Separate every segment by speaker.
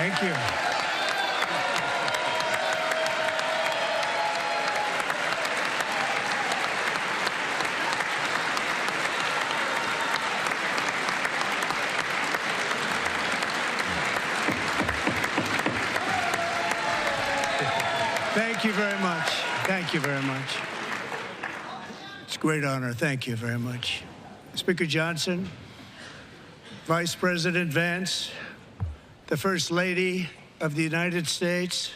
Speaker 1: Thank you. Thank you very much. Thank you very much. It's a great honor. Thank you very much. Speaker Johnson, Vice President Vance, the First Lady of the United States,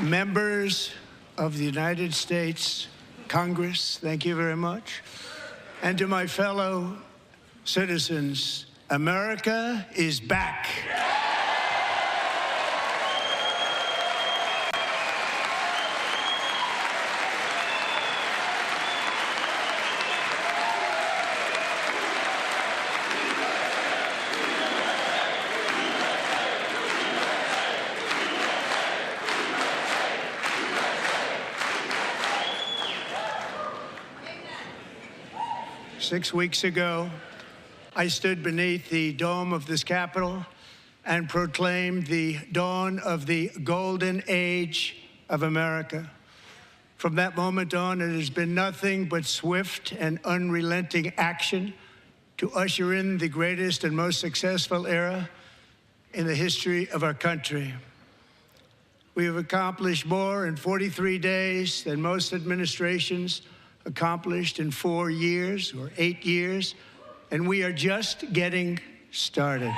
Speaker 1: members of the United States Congress, thank you very much. And to my fellow citizens, America is back. 6 weeks ago, I stood beneath the dome of this Capitol and proclaimed the dawn of the golden age of America. From that moment on, it has been nothing but swift and unrelenting action to usher in the greatest and most successful era in the history of our country. We have accomplished more in 43 days than most administrations accomplished in 4 years or 8 years, and we are just getting started.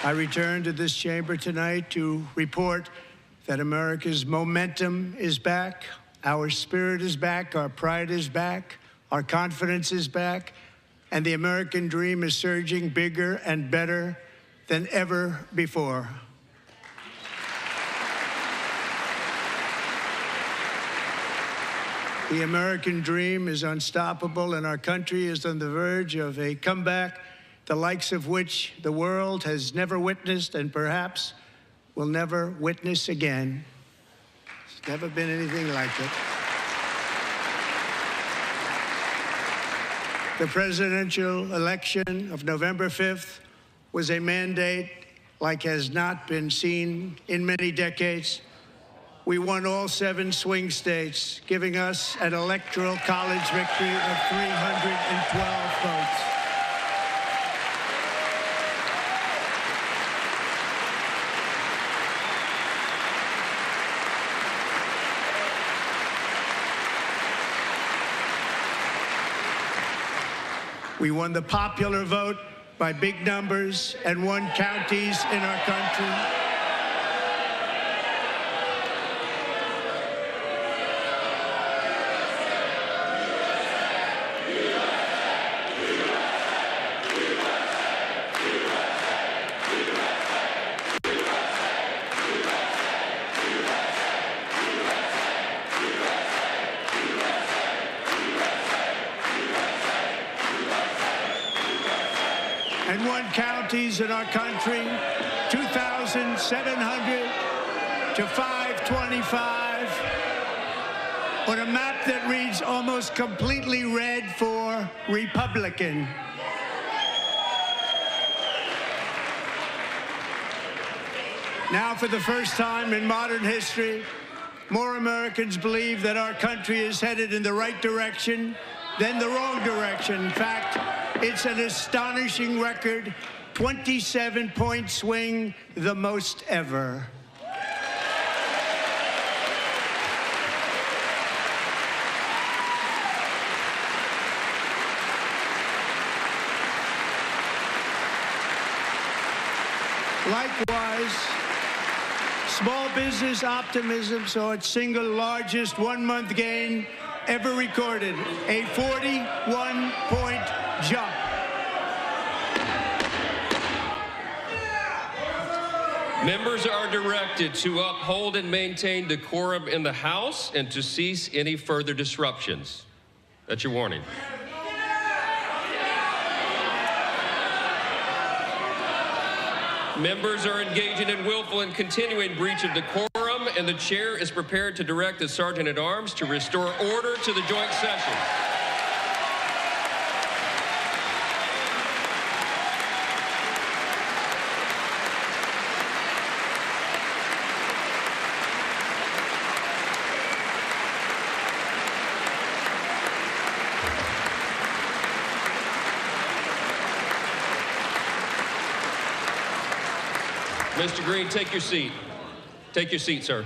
Speaker 1: I return to this chamber tonight to report that America's momentum is back, our spirit is back, our pride is back, our confidence is back, and the American dream is surging bigger and better than ever before. The American dream is unstoppable, and our country is on the verge of a comeback, the likes of which the world has never witnessed and perhaps will never witness again. There's never been anything like it. The presidential election of November 5th was a mandate like has not been seen in many decades. We won all 7 swing states, giving us an electoral college victory of 312 votes. We won the popular vote by big numbers and won counties in our country. And won counties in our country, 2,700 to 525, on a map that reads almost completely red for Republican. Now, for the first time in modern history, more Americans believe that our country is headed in the right direction than the wrong direction. In fact, it's an astonishing record, 27-point swing, the most ever. Likewise, Small business optimism saw its single largest one-month gain ever recorded, a 41-point jump.
Speaker 2: Members are directed to uphold and maintain decorum in the House and to cease any further disruptions. That's your warning. Members are engaging in willful and continuing breach of decorum, and the chair is prepared to direct the Sergeant-at-Arms to restore order to the joint session. Mr. Green, take your seat. Take your seat, sir.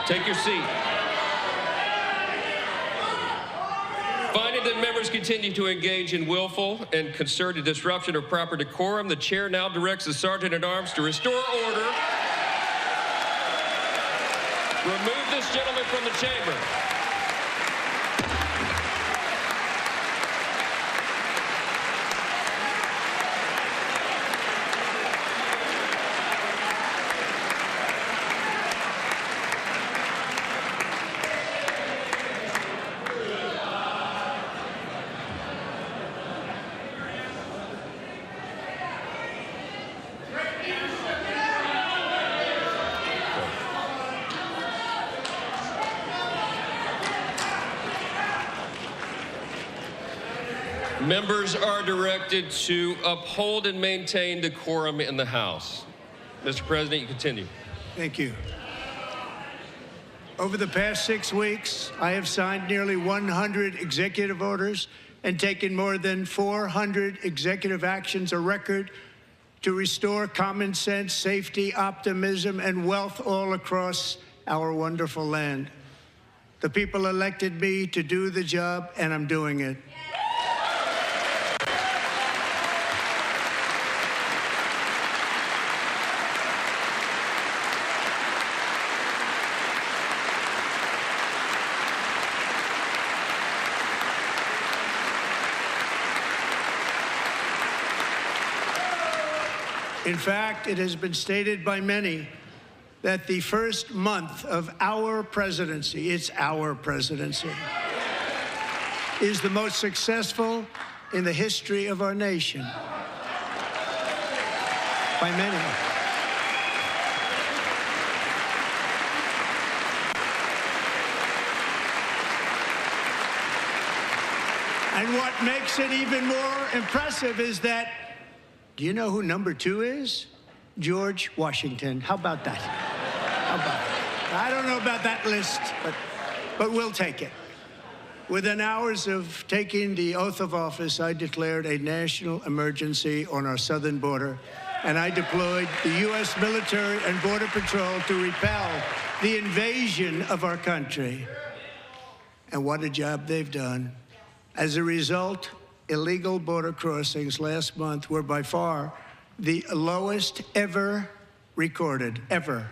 Speaker 2: Take your seat. Finding that members continue to engage in willful and concerted disruption of proper decorum, the chair now directs the Sergeant-at-Arms to restore order. Remove this gentleman from the chamber. Members are directed to uphold and maintain decorum in the House. Mr. President, you continue.
Speaker 1: Thank you. Over the past 6 weeks, I have signed nearly 100 executive orders and taken more than 400 executive actions, a record to restore common sense, safety, optimism, and wealth all across our wonderful land. The people elected me to do the job, and I'm doing it. In fact, it has been stated by many that the first month of our presidency, it's our presidency, is the most successful in the history of our nation. By many. And what makes it even more impressive is that, do you know who number 2 is? George Washington. How about that? How about that? I don't know about that list, but we'll take it. Within hours of taking the oath of office, I declared a national emergency on our southern border, and I deployed the U.S. military and Border Patrol to repel the invasion of our country. And what a job they've done. As a result, illegal border crossings last month were by far the lowest ever recorded, ever.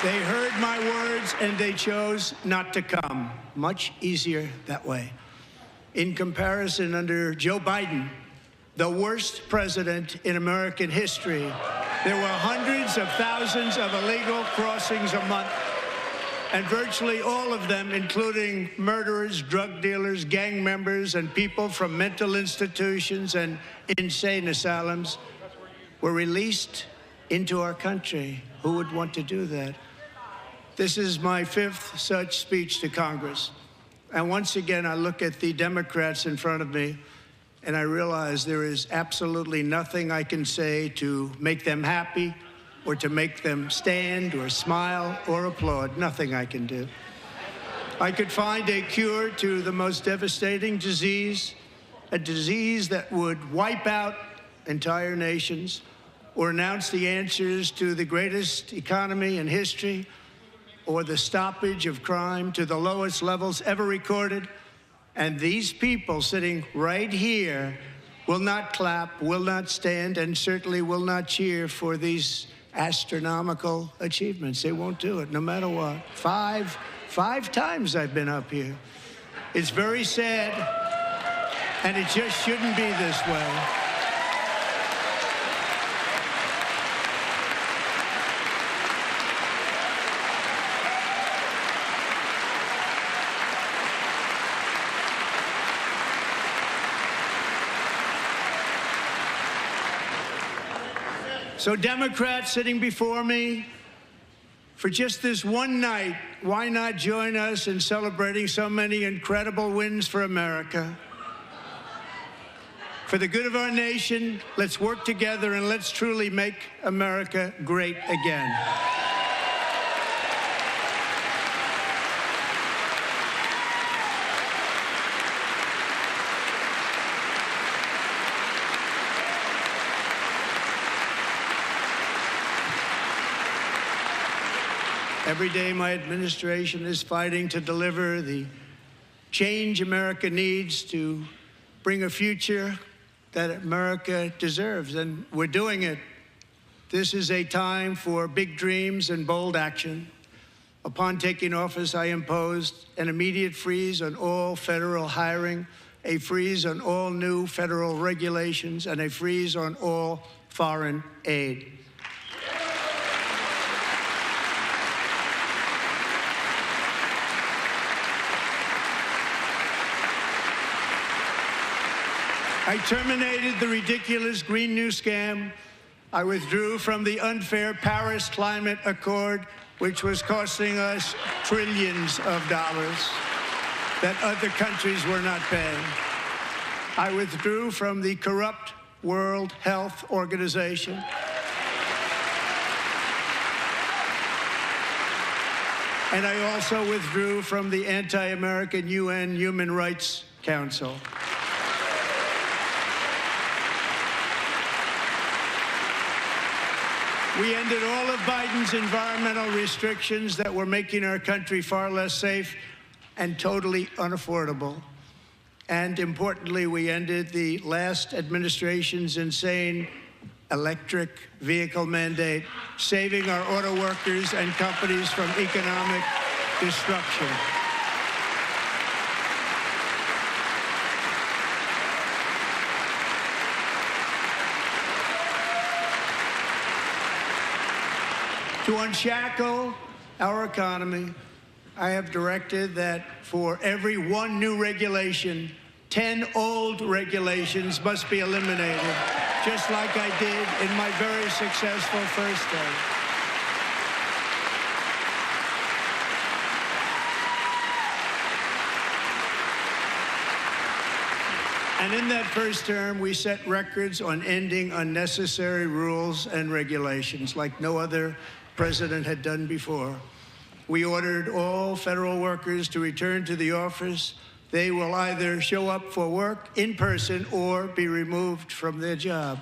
Speaker 1: They heard my words and they chose not to come. Much easier that way. In comparison, under Joe Biden, the worst president in American history, there were hundreds of thousands of illegal crossings a month, and virtually all of them, including murderers, drug dealers, gang members, and people from mental institutions and insane asylums, were released into our country. Who would want to do that? This is my 5th such speech to Congress. And once again, I look at the Democrats in front of me, and I realize there is absolutely nothing I can say to make them happy or to make them stand or smile or applaud. Nothing I can do. I could find a cure to the most devastating disease, a disease that would wipe out entire nations, or announce the answers to the greatest economy in history, or the stoppage of crime to the lowest levels ever recorded. And these people sitting right here will not clap, will not stand, and certainly will not cheer for these astronomical achievements. They won't do it, no matter what. Five times I've been up here. It's very sad, and it just shouldn't be this way. So Democrats sitting before me, for just this one night, why not join us in celebrating so many incredible wins for America? For the good of our nation, let's work together and let's truly make America great again. Every day, my administration is fighting to deliver the change America needs to bring a future that America deserves, and we're doing it. This is a time for big dreams and bold action. Upon taking office, I imposed an immediate freeze on all federal hiring, a freeze on all new federal regulations, and a freeze on all foreign aid. I terminated the ridiculous Green New Scam. I withdrew from the unfair Paris Climate Accord, which was costing us trillions of dollars that other countries were not paying. I withdrew from the corrupt World Health Organization. And I also withdrew from the anti-American UN Human Rights Council. We ended all of Biden's environmental restrictions that were making our country far less safe and totally unaffordable. And importantly, we ended the last administration's insane electric vehicle mandate, saving our auto workers and companies from economic destruction. To unshackle our economy, I have directed that for every one new regulation, 10 old regulations must be eliminated, just like I did in my very successful first day. And in that first term, we set records on ending unnecessary rules and regulations like no other president had done before. We ordered all federal workers to return to the office. They will either show up for work in person or be removed from their job.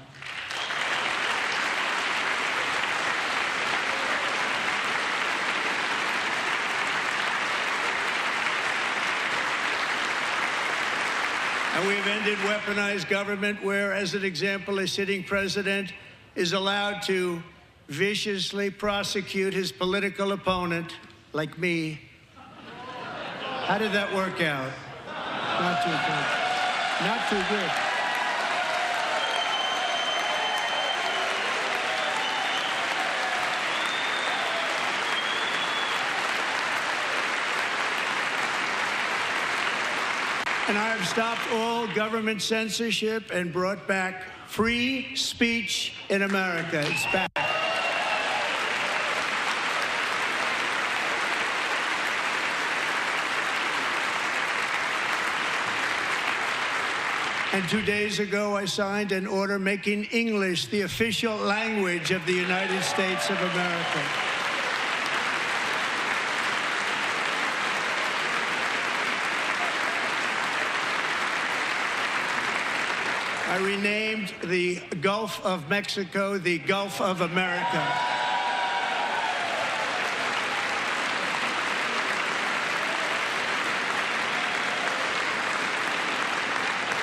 Speaker 1: And we have ended weaponized government where, as an example, a sitting president is allowed to viciously prosecute his political opponent, like me. How did that work out? Not too good. Not too good. And I have stopped all government censorship and brought back free speech in America. It's back. And 2 days ago, I signed an order making English the official language of the United States of America. I renamed the Gulf of Mexico the Gulf of America.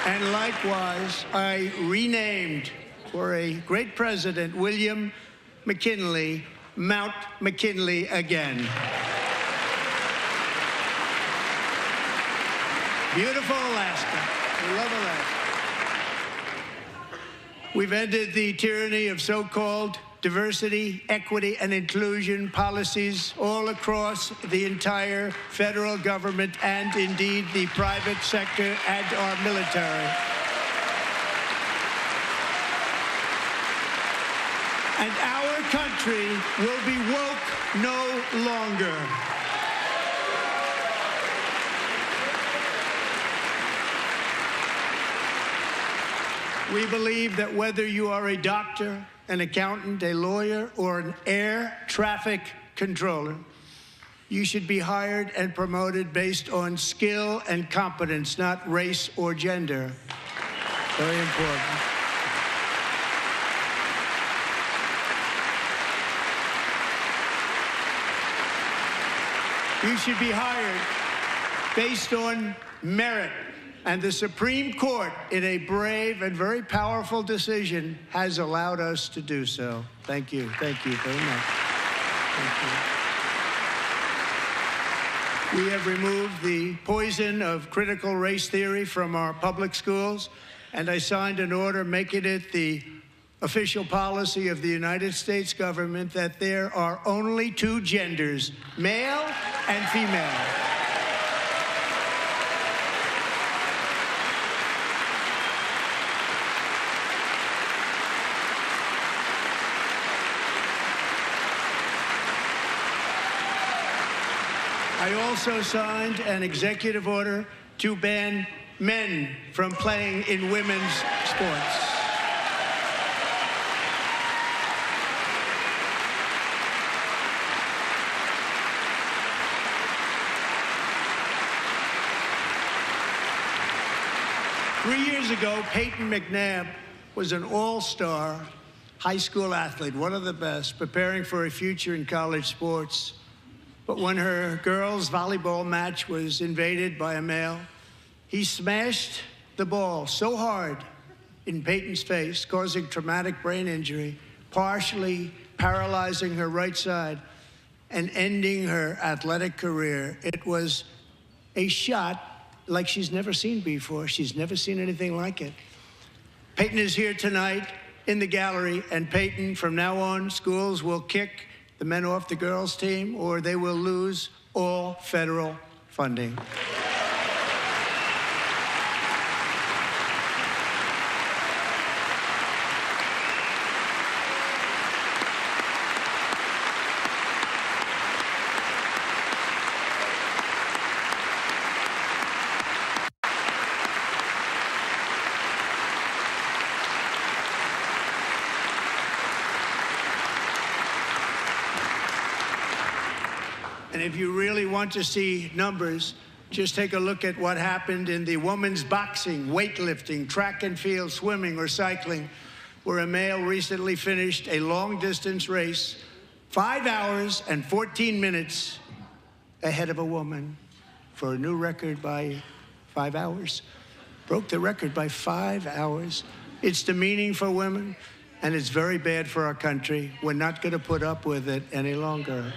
Speaker 1: And likewise, I renamed, for a great president, William McKinley, Mount McKinley again. Beautiful Alaska. We love Alaska. We've ended the tyranny of so-called diversity, equity, and inclusion policies all across the entire federal government and indeed the private sector and our military. And our country will be woke no longer. We believe that whether you are a doctor, an accountant, a lawyer, or an air traffic controller, you should be hired and promoted based on skill and competence, not race or gender. Very important. You should be hired based on merit. And the Supreme Court, in a brave and very powerful decision, has allowed us to do so. Thank you. Thank you very much. Thank you. We have removed the poison of critical race theory from our public schools, and I signed an order making it the official policy of the United States government that there are only two genders, male and female. I also signed an executive order to ban men from playing in women's sports. Three years ago, Peyton McNabb was an all-star high school athlete, one of the best, preparing for a future in college sports. But when her girls' volleyball match was invaded by a male, he smashed the ball so hard in Peyton's face, causing traumatic brain injury, partially paralyzing her right side, and ending her athletic career. It was a shot like she's never seen before. She's never seen anything like it. Peyton is here tonight in the gallery, and Peyton, from now on, schools will kick the men off the girls' team, or they will lose all federal funding. And if you really want to see numbers, just take a look at what happened in the women's boxing, weightlifting, track and field, swimming, or cycling, where a male recently finished a long-distance race 5 hours and 14 minutes ahead of a woman for a new record by 5 hours. Broke the record by 5 hours. It's demeaning for women, and it's very bad for our country. We're not going to put up with it any longer.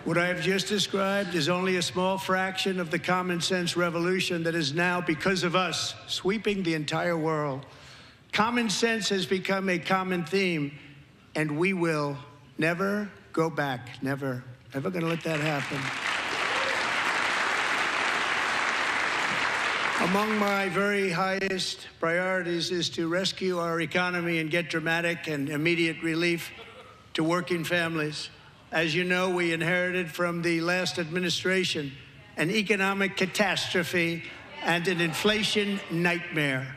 Speaker 1: What I have just described is only a small fraction of the common sense revolution that is now, because of us, sweeping the entire world. Common sense has become a common theme, and we will never go back. Never. Never going to let that happen. Among my very highest priorities is to rescue our economy and get dramatic and immediate relief to working families. As you know, we inherited from the last administration an economic catastrophe and an inflation nightmare.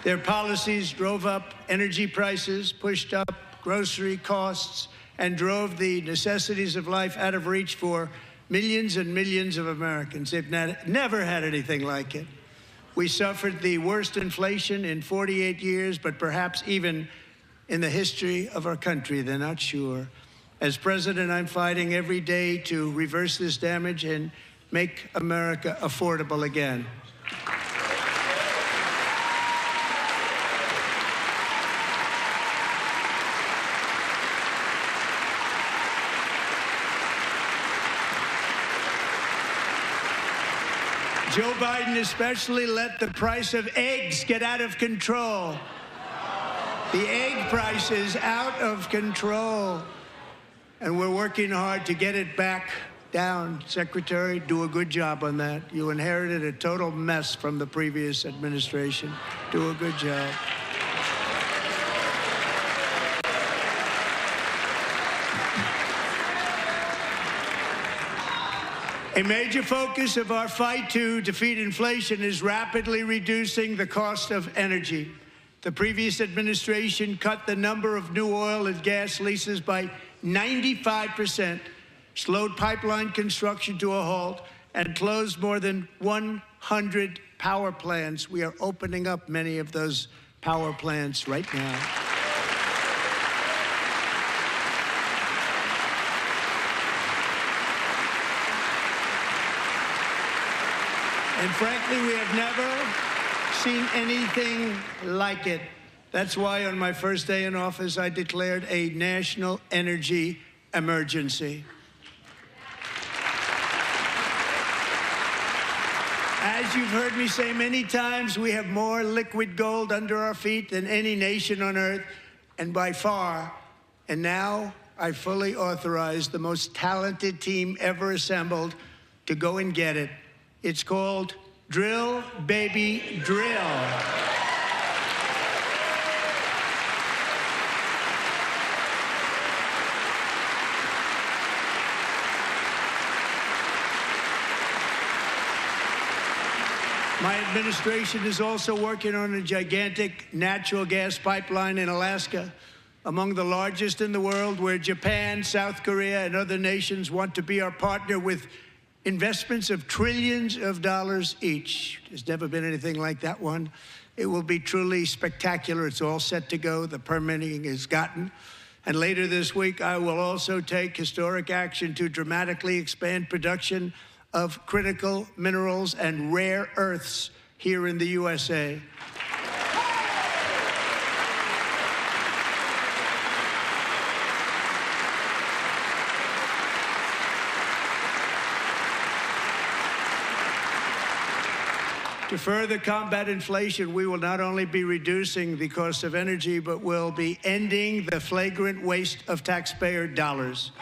Speaker 1: Their policies drove up energy prices, pushed up grocery costs, and drove the necessities of life out of reach for millions and millions of Americans. They've never had anything like it. We suffered the worst inflation in 48 years, but perhaps even in the history of our country. They're not sure. As president, I'm fighting every day to reverse this damage and make America affordable again. Joe Biden especially let the price of eggs get out of control. The egg price is out of control, and we're working hard to get it back down. Secretary, do a good job on that. You inherited a total mess from the previous administration. Do a good job. A major focus of our fight to defeat inflation is rapidly reducing the cost of energy. The previous administration cut the number of new oil and gas leases by 95%, slowed pipeline construction to a halt, and closed more than 100 power plants. We are opening up many of those power plants right now. And frankly, we have never seen anything like it. That's why on my first day in office, I declared a national energy emergency. As you've heard me say many times, we have more liquid gold under our feet than any nation on earth, and by far. And now I fully authorize the most talented team ever assembled to go and get it. It's called Drill, Baby, Drill. My administration is also working on a gigantic natural gas pipeline in Alaska, among the largest in the world, where Japan, South Korea, and other nations want to be our partner with investments of trillions of dollars each. There's never been anything like that one. It will be truly spectacular. It's all set to go. The permitting is gotten. And later this week, I will also take historic action to dramatically expand production of critical minerals and rare earths here in the USA. To further combat inflation, we will not only be reducing the cost of energy, but will be ending the flagrant waste of taxpayer dollars.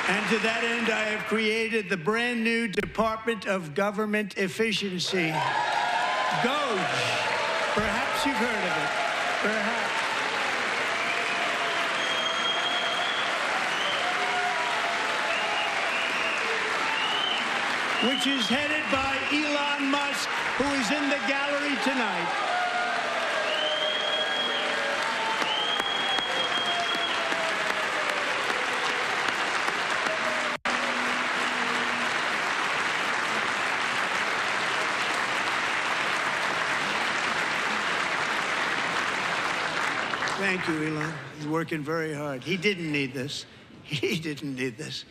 Speaker 1: And to that end, I have created the brand new Department of Government Efficiency, DOGE. Perhaps you've heard of it. Perhaps. Which is headed by Elon Musk, who is in the gallery tonight. Thank you, Elon. He's working very hard. He didn't need this. He didn't need this.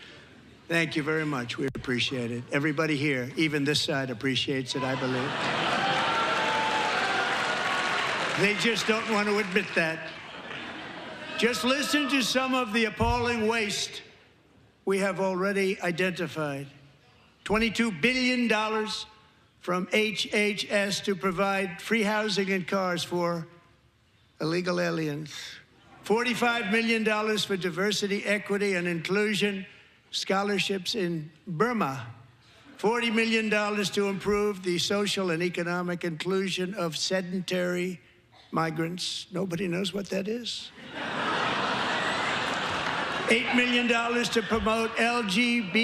Speaker 1: Thank you very much. We appreciate it. Everybody here, even this side, appreciates it, I believe. They just don't want to admit that. Just listen to some of the appalling waste we have already identified. $22 billion from HHS to provide free housing and cars for illegal aliens. $45 million for diversity, equity, and inclusion scholarships in Burma. $40 million to improve the social and economic inclusion of sedentary migrants. Nobody knows what that is. $8 million to promote LGBTQI+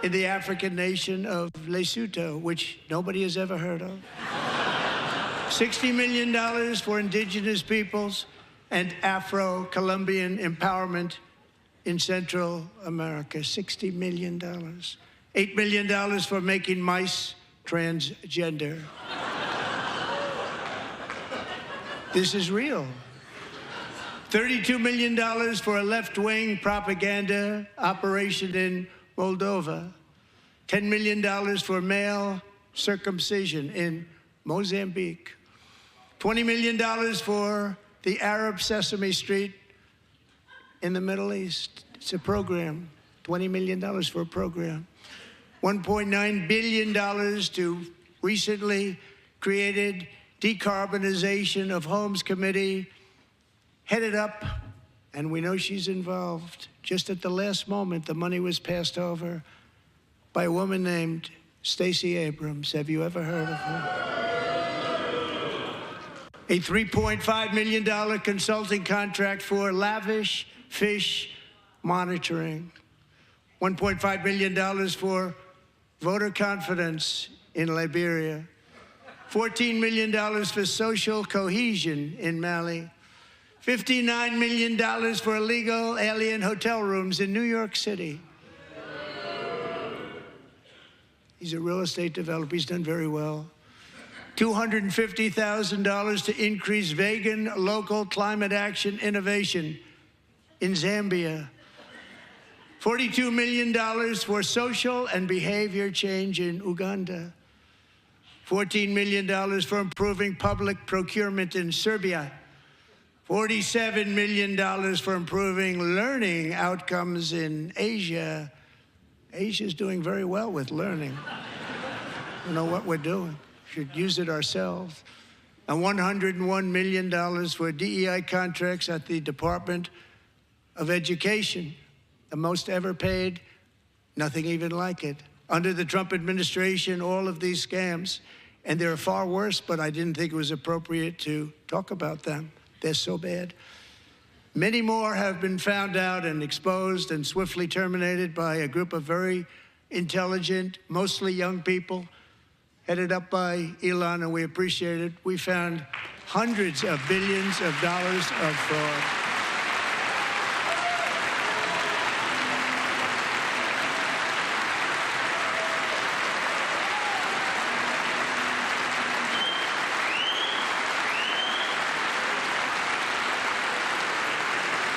Speaker 1: in the African nation of Lesotho, which nobody has ever heard of. $60 million for indigenous peoples and Afro-Colombian empowerment in Central America. $60 million. $8 million for making mice transgender. This is real. $32 million for a left-wing propaganda operation in Moldova. $10 million for male circumcision in Mozambique. $20 million for the Arab Sesame Street in the Middle East. It's a program. $20 million for a program. $1.9 billion to recently created Decarbonization of Homes Committee, headed up, and we know she's involved. Just at the last moment, the money was passed over by a woman named Stacey Abrams. Have you ever heard of her? A $3.5 million consulting contract for lavish fish monitoring. $1.5 million for voter confidence in Liberia. $14 million for social cohesion in Mali. $59 million for illegal alien hotel rooms in New York City. He's a real estate developer. He's done very well. $250,000 to increase vegan local climate action innovation in Zambia. $42 million for social and behavior change in Uganda. $14 million for improving public procurement in Serbia. $47 million for improving learning outcomes in Asia. Asia's doing very well with learning. We know what we're doing. Should use it ourselves. And $101 million for DEI contracts at the Department of Education, the most ever paid, nothing even like it. Under the Trump administration, all of these scams, and they're far worse, but I didn't think it was appropriate to talk about them. They're so bad. Many more have been found out and exposed and swiftly terminated by a group of very intelligent, mostly young people, headed up by Elon, and we appreciate it. We found hundreds of billions of dollars of fraud.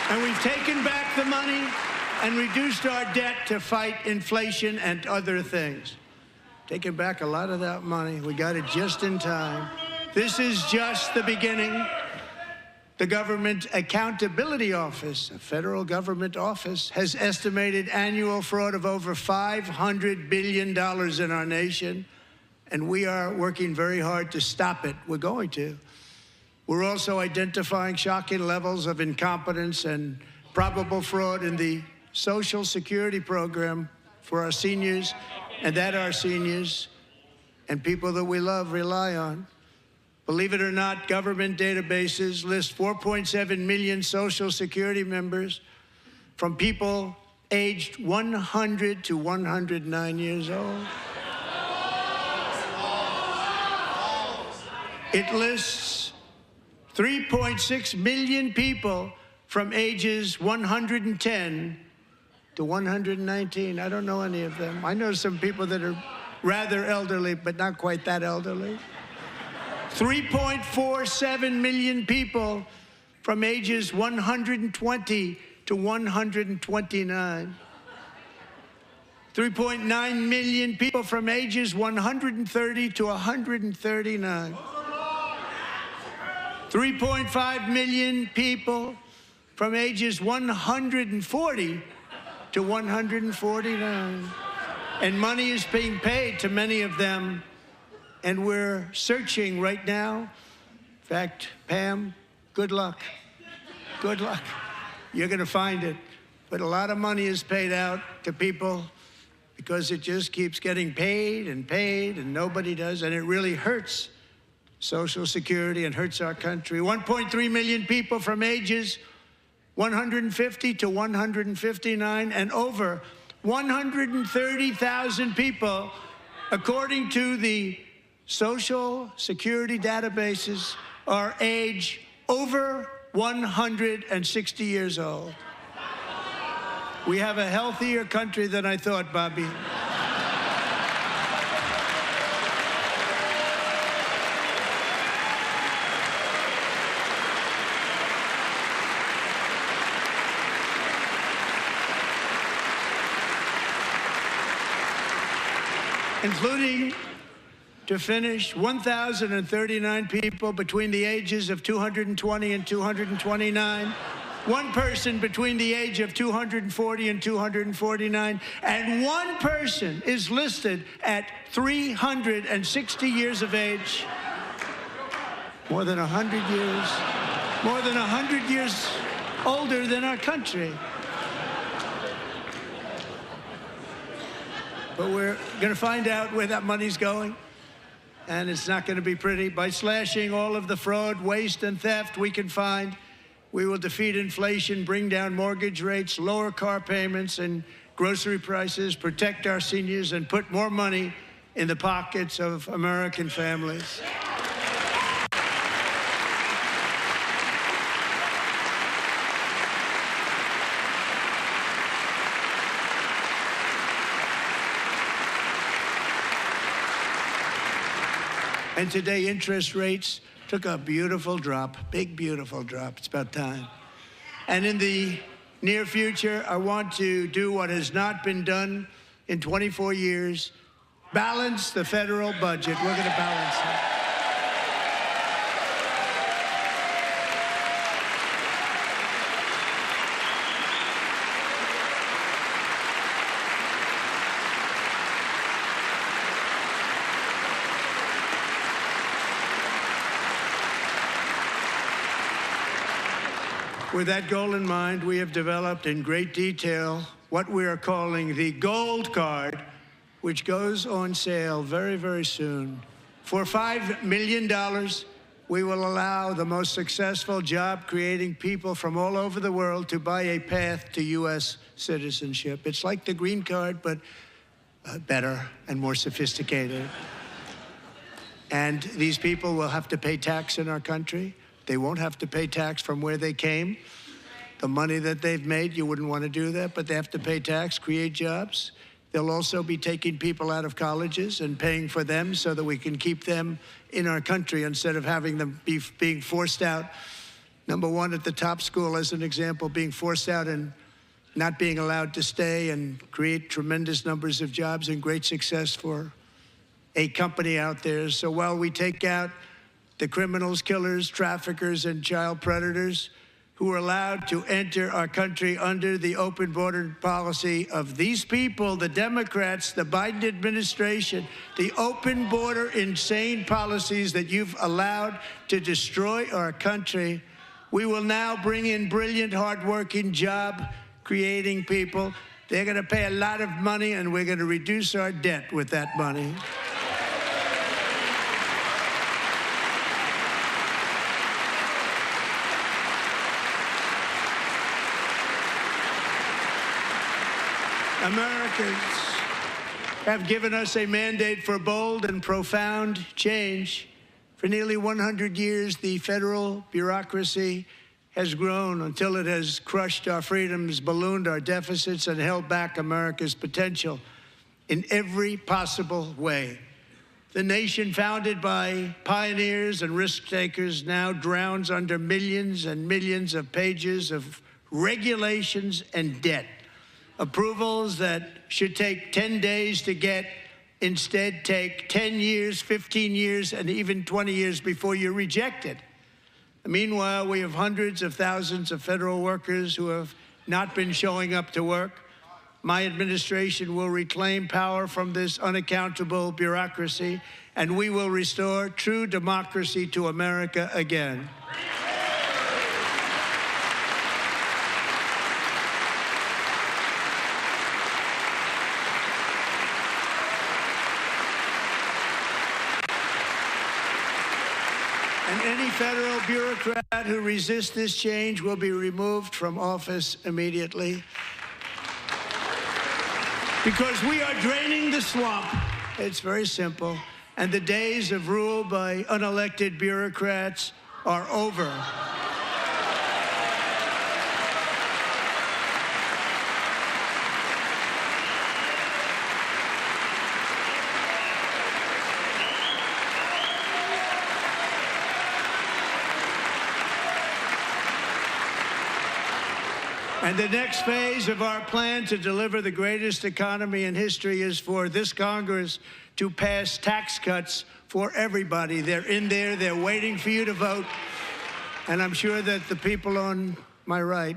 Speaker 1: And we've taken back the money and reduced our debt to fight inflation and other things. Taken back a lot of that money. We got it just in time. This is just the beginning. The Government Accountability Office, a federal government office, has estimated annual fraud of over $500 billion in our nation, and we are working very hard to stop it. We're going to. We're also identifying shocking levels of incompetence and probable fraud in the Social Security program for our seniors, and that our seniors and people that we love rely on. Believe it or not, government databases list 4.7 million Social Security members from people aged 100 to 109 years old. It lists 3.6 million people from ages 110 to 119. I don't know any of them. I know some people that are rather elderly, but not quite that elderly. 3.47 million people from ages 120 to 129. 3.9 million people from ages 130 to 139. 3.5 million people from ages 140 to 149. And money is being paid to many of them, and we're searching right now. In fact, Pam, good luck. Good luck. You're going to find it. But a lot of money is paid out to people because it just keeps getting paid and nobody does, and it really hurts Social Security and hurts our country. 1.3 million people from ages 150 to 159, and over 130,000 people, according to the Social Security databases, are age over 160 years old. We have a healthier country than I thought, Bobby. Including, to finish, 1,039 people between the ages of 220 and 229, one person between the age of 240 and 249, and one person is listed at 360 years of age. More than 100 years older than our country. But we're going to find out where that money's going, and it's not going to be pretty. By slashing all of the fraud, waste, and theft we can find, we will defeat inflation, bring down mortgage rates, lower car payments and grocery prices, protect our seniors, and put more money in the pockets of American families. And today, interest rates took a beautiful drop, big, beautiful drop. It's about time. And in the near future, I want to do what has not been done in 24 years, balance the federal budget. We're going to balance it. With that goal in mind, we have developed in great detail what we are calling the Gold Card, which goes on sale very, very soon. For $5 million, we will allow the most successful job-creating people from all over the world to buy a path to U.S. citizenship. It's like the green card, but better and more sophisticated. And these people will have to pay tax in our country. They won't have to pay tax from where they came. The money that they've made, you wouldn't want to do that, but they have to pay tax, create jobs. They'll also be taking people out of colleges and paying for them so that we can keep them in our country instead of having them being forced out. Number one, at the top school, as an example, being forced out and not being allowed to stay and create tremendous numbers of jobs and great success for a company out there. So while we take out the criminals, killers, traffickers, and child predators who are allowed to enter our country under the open border policy of these people, the Democrats, the Biden administration, the open border insane policies that you've allowed to destroy our country, we will now bring in brilliant, hardworking, job-creating people. They're going to pay a lot of money, and we're going to reduce our debt with that money. Americans have given us a mandate for bold and profound change. For nearly 100 years, the federal bureaucracy has grown until it has crushed our freedoms, ballooned our deficits, and held back America's potential in every possible way. The nation founded by pioneers and risk-takers now drowns under millions and millions of pages of regulations and debt. Approvals that should take 10 days to get instead take 10 years, 15 years, and even 20 years before you're rejected. Meanwhile, we have hundreds of thousands of federal workers who have not been showing up to work. My administration will reclaim power from this unaccountable bureaucracy, and we will restore true democracy to America again. any federal bureaucrat who resists this change will be removed from office immediately. Because we are draining the swamp. It's very simple. And the days of rule by unelected bureaucrats are over. And the next phase of our plan to deliver the greatest economy in history is for this Congress to pass tax cuts for everybody. They're in there, they're waiting for you to vote. And I'm sure that the people on my right,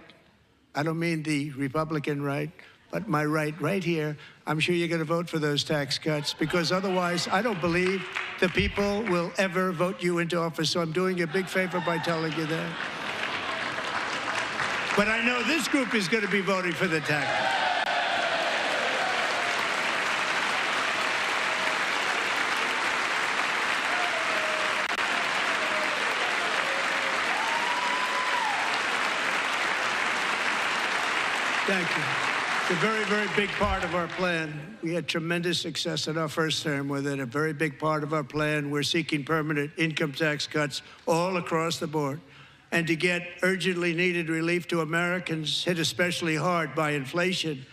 Speaker 1: I don't mean the Republican right, but my right here, I'm sure you're going to vote for those tax cuts, because otherwise I don't believe the people will ever vote you into office. So I'm doing you a big favor by telling you that. But I know this group is going to be voting for the tax. Thank you. It's a very, very big part of our plan. We had tremendous success in our first term with it. A very big part of our plan. We're seeking permanent income tax cuts all across the board. And to get urgently needed relief to Americans hit especially hard by inflation,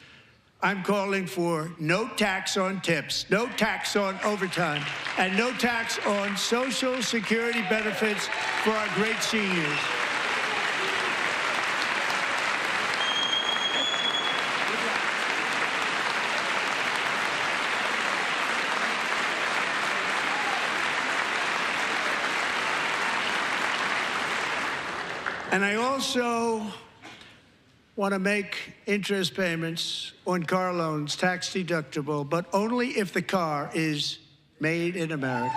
Speaker 1: I'm calling for no tax on tips, no tax on overtime, and no tax on Social Security benefits for our great seniors. And I also want to make interest payments on car loans tax deductible, but only if the car is made in America.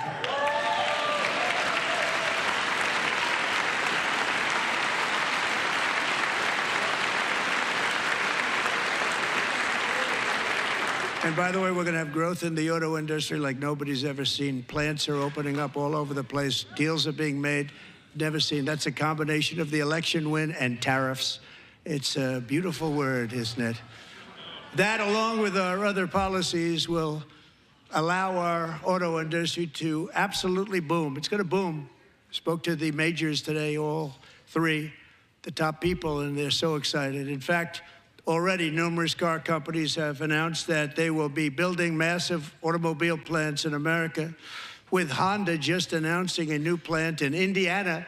Speaker 1: And by the way, we're going to have growth in the auto industry like nobody's ever seen. Plants are opening up all over the place. Deals are being made. Never seen. That's a combination of the election win and tariffs. It's a beautiful word, isn't it? That, along with our other policies, will allow our auto industry to absolutely boom. It's going to boom. Spoke to the majors today, all three, the top people, and they're so excited. In fact, already numerous car companies have announced that they will be building massive automobile plants in America, with Honda just announcing a new plant in Indiana,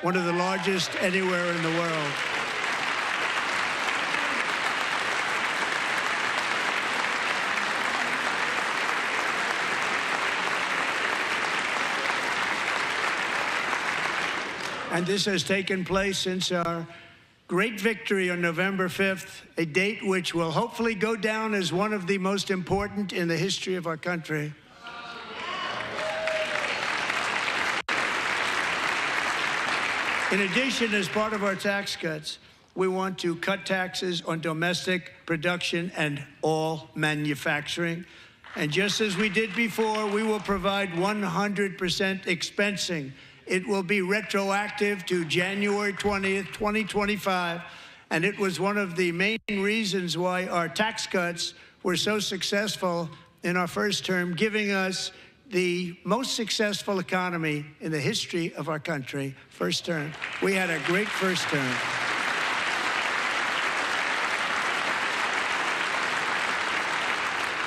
Speaker 1: one of the largest anywhere in the world. And this has taken place since our great victory on November 5th, a date which will hopefully go down as one of the most important in the history of our country. In addition, as part of our tax cuts, we want to cut taxes on domestic production and all manufacturing. And just as we did before, we will provide 100% expensing. It will be retroactive to January 20th, 2025. And it was one of the main reasons why our tax cuts were so successful in our first term, giving us the most successful economy in the history of our country, first term. We had a great first term.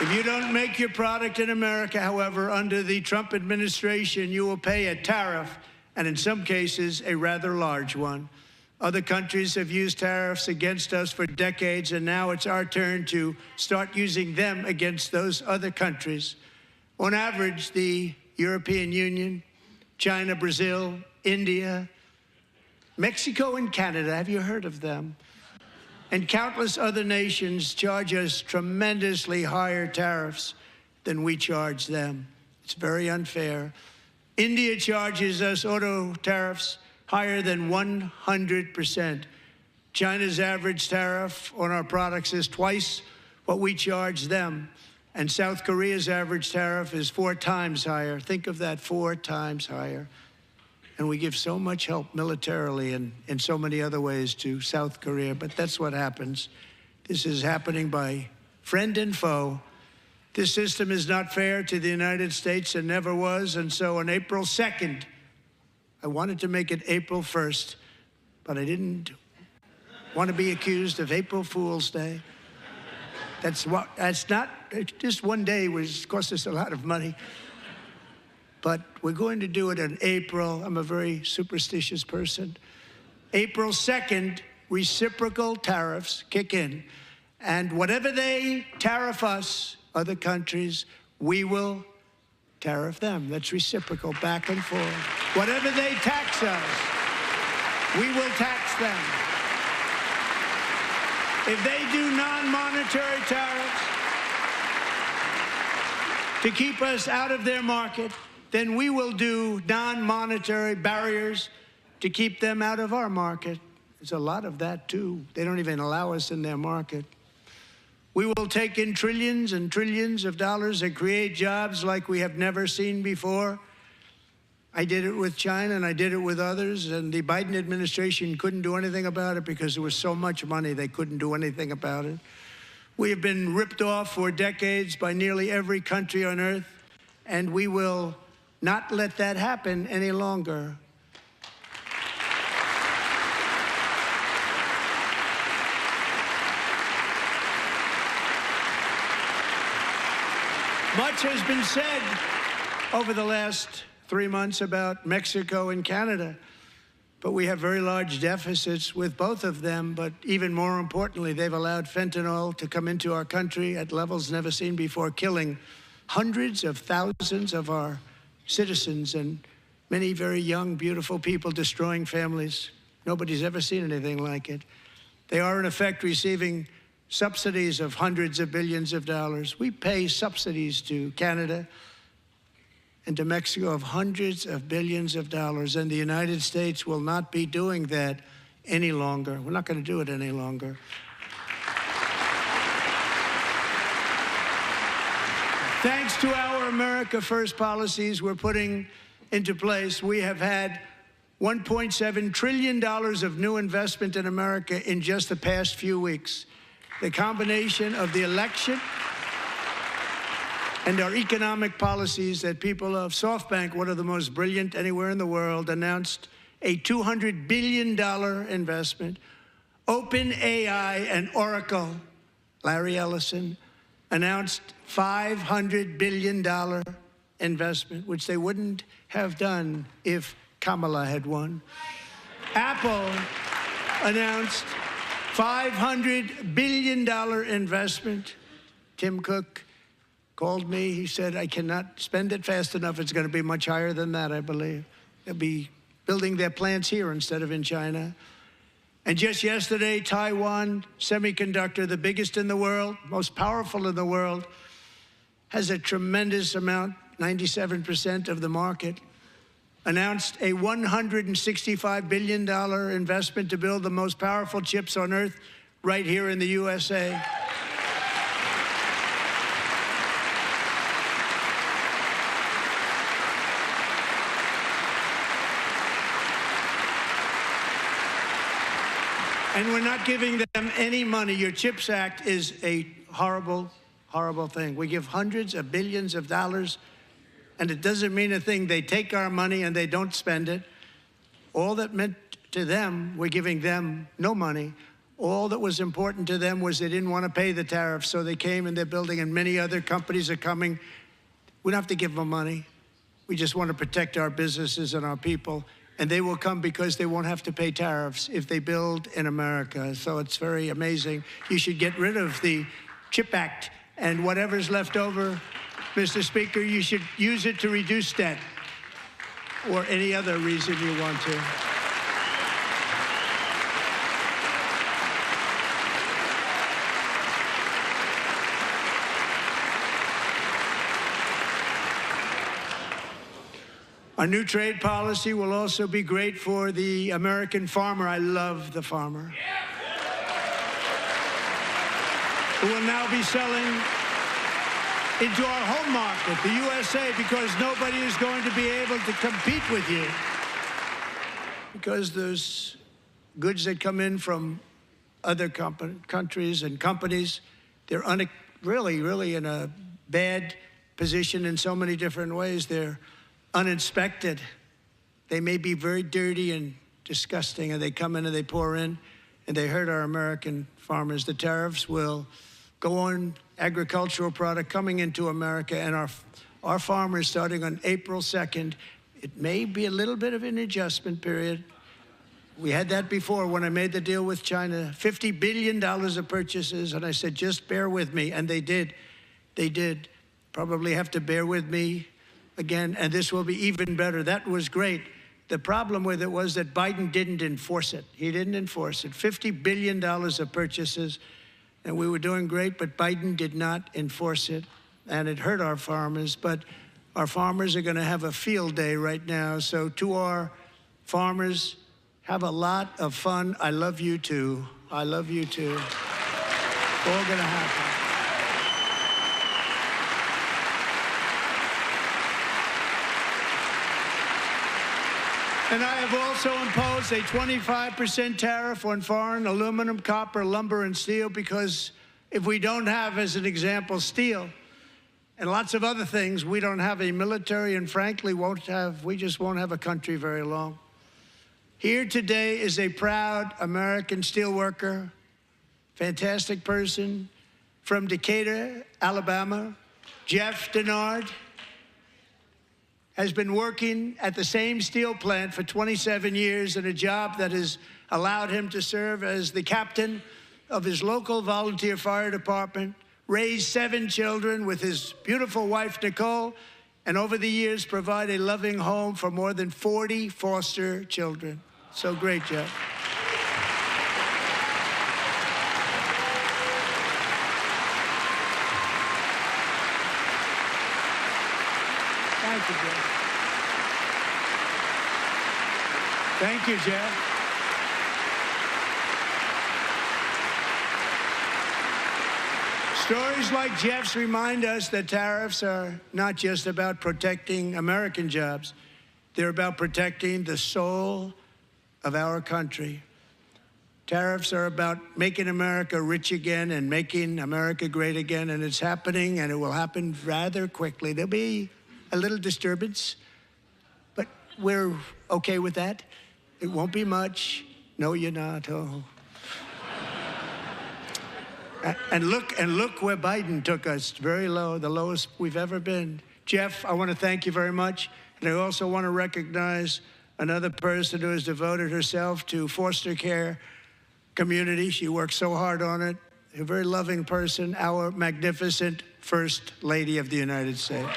Speaker 1: If you don't make your product in America, however, under the Trump administration, you will pay a tariff, and in some cases, a rather large one. Other countries have used tariffs against us for decades, and now it's our turn to start using them against those other countries. On average, the European Union, China, Brazil, India, Mexico, and Canada, have you heard of them? And countless other nations charge us tremendously higher tariffs than we charge them. It's very unfair. India charges us auto tariffs higher than 100%. China's average tariff on our products is twice what we charge them. And South Korea's average tariff is 4 times higher. Think of that, 4 times higher. And we give so much help militarily and in so many other ways to South Korea, but that's what happens. This is happening by friend and foe. This system is not fair to the United States and never was, and so on April 2nd, I wanted to make it April 1st, but I didn't want to be accused of April Fool's Day. That's not, just one day cost us a lot of money. But we're going to do it in April. I'm a very superstitious person. April 2nd, reciprocal tariffs kick in. And whatever they tariff us, other countries, we will tariff them. That's reciprocal, back and forth. Whatever they tax us, we will tax them. If they do non-monetary tariffs to keep us out of their market, then we will do non-monetary barriers to keep them out of our market. There's a lot of that, too. They don't even allow us in their market. We will take in trillions and trillions of dollars and create jobs like we have never seen before. I did it with China, and I did it with others, and the Biden administration couldn't do anything about it because there was so much money they couldn't do anything about it. We have been ripped off for decades by nearly every country on earth, and we will not let that happen any longer. Much has been said over the last 3 months about Mexico and Canada, but we have very large deficits with both of them. But even more importantly, they've allowed fentanyl to come into our country at levels never seen before, killing hundreds of thousands of our citizens and many very young, beautiful people, destroying families. Nobody's ever seen anything like it. They are, in effect, receiving subsidies of hundreds of billions of dollars. We pay subsidies to Canada and to Mexico of hundreds of billions of dollars, and the United States will not be doing that any longer. We're not going to do it any longer. Thanks to our America First policies we're putting into place, we have had $1.7 trillion of new investment in America in just the past few weeks. The combination of the election and our economic policies that people of SoftBank, one of the most brilliant anywhere in the world, announced a $200 billion investment. OpenAI and Oracle, Larry Ellison, announced $500 billion investment, which they wouldn't have done if Kamala had won. Apple announced $500 billion investment. Tim Cook called me. He said, I cannot spend it fast enough. It's going to be much higher than that, I believe. They'll be building their plants here instead of in China. And just yesterday, Taiwan Semiconductor, the biggest in the world, most powerful in the world, has a tremendous amount, 97% of the market, announced a $165 billion investment to build the most powerful chips on earth right here in the USA. And we're not giving them any money. Your CHIPS Act is a horrible, horrible thing. We give hundreds of billions of dollars, and it doesn't mean a thing. They take our money and they don't spend it. All that meant to them, we're giving them no money. All that was important to them was they didn't want to pay the tariffs, so they came and they're building, and many other companies are coming. We don't have to give them money. We just want to protect our businesses and our people. And they will come because they won't have to pay tariffs if they build in America. So it's very amazing. You should get rid of the CHIP Act, and whatever's left over, Mr. Speaker, you should use it to reduce debt or any other reason you want to. Our new trade policy will also be great for the American farmer. I love the farmer. Who will now be selling into our home market, the USA, because nobody is going to be able to compete with you. because there's goods that come in from other countries and companies. They're really in a bad position in so many different ways. They're uninspected. They may be very dirty and disgusting, and they come in and they pour in, and they hurt our American farmers. The tariffs will go on agricultural product coming into America, and our farmers, starting on April 2nd, it may be a little bit of an adjustment period. We had that before when I made the deal with China, $50 billion of purchases, and I said, just bear with me, and they did. They did. Probably have to bear with me again, and this will be even better. That was great. The problem with it was that Biden didn't enforce it. He didn't enforce it. $50 billion of purchases, and we were doing great, but Biden did not enforce it, and it hurt our farmers. But our farmers are going to have a field day right now. So to our farmers, have a lot of fun. I love you too. I love you too. All going to happen. And I have also imposed a 25% tariff on foreign aluminum, copper, lumber, and steel, because if we don't have, as an example, steel and lots of other things, we don't have a military, and frankly, we just won't have a country very long. Here today is a proud American steelworker, fantastic person from Decatur, Alabama, Jeff Denard. Has been working at the same steel plant for 27 years in a job that has allowed him to serve as the captain of his local volunteer fire department, raise 7 children with his beautiful wife, Nicole, and over the years provide a loving home for more than 40 foster children. So great, Jeff. Thank you, Jeff. Thank you, Jeff. Stories like Jeff's remind us that tariffs are not just about protecting American jobs. They're about protecting the soul of our country. Tariffs are about making America rich again and making America great again, and it's happening, and it will happen rather quickly. There'll be a little disturbance, but we're okay with that. It won't be much. No, you're not. Oh. And look where Biden took us, very low, the lowest we've ever been. Jeff, I want to thank you very much. And I also want to recognize another person who has devoted herself to foster care community. She works so hard on it. A very loving person, our magnificent First Lady of the United States.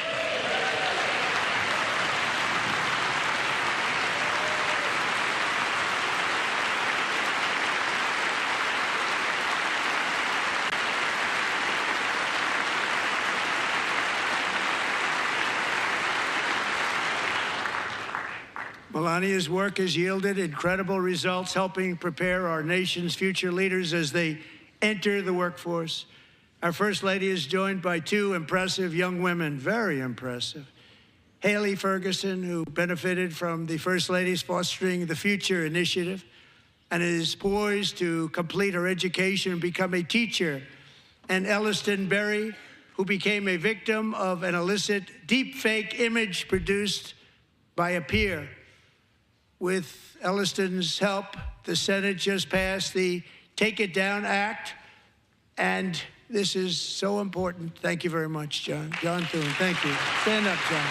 Speaker 1: Melania's work has yielded incredible results, helping prepare our nation's future leaders as they enter the workforce. Our First Lady is joined by 2 impressive young women, very impressive. Haley Ferguson, who benefited from the First Lady's Fostering the Future initiative and is poised to complete her education and become a teacher. And Elliston Berry, who became a victim of an illicit deepfake image produced by a peer. With Elliston's help, the Senate just passed the Take It Down Act, and this is so important. Thank you very much, John. John Thune, thank you. Stand up, John.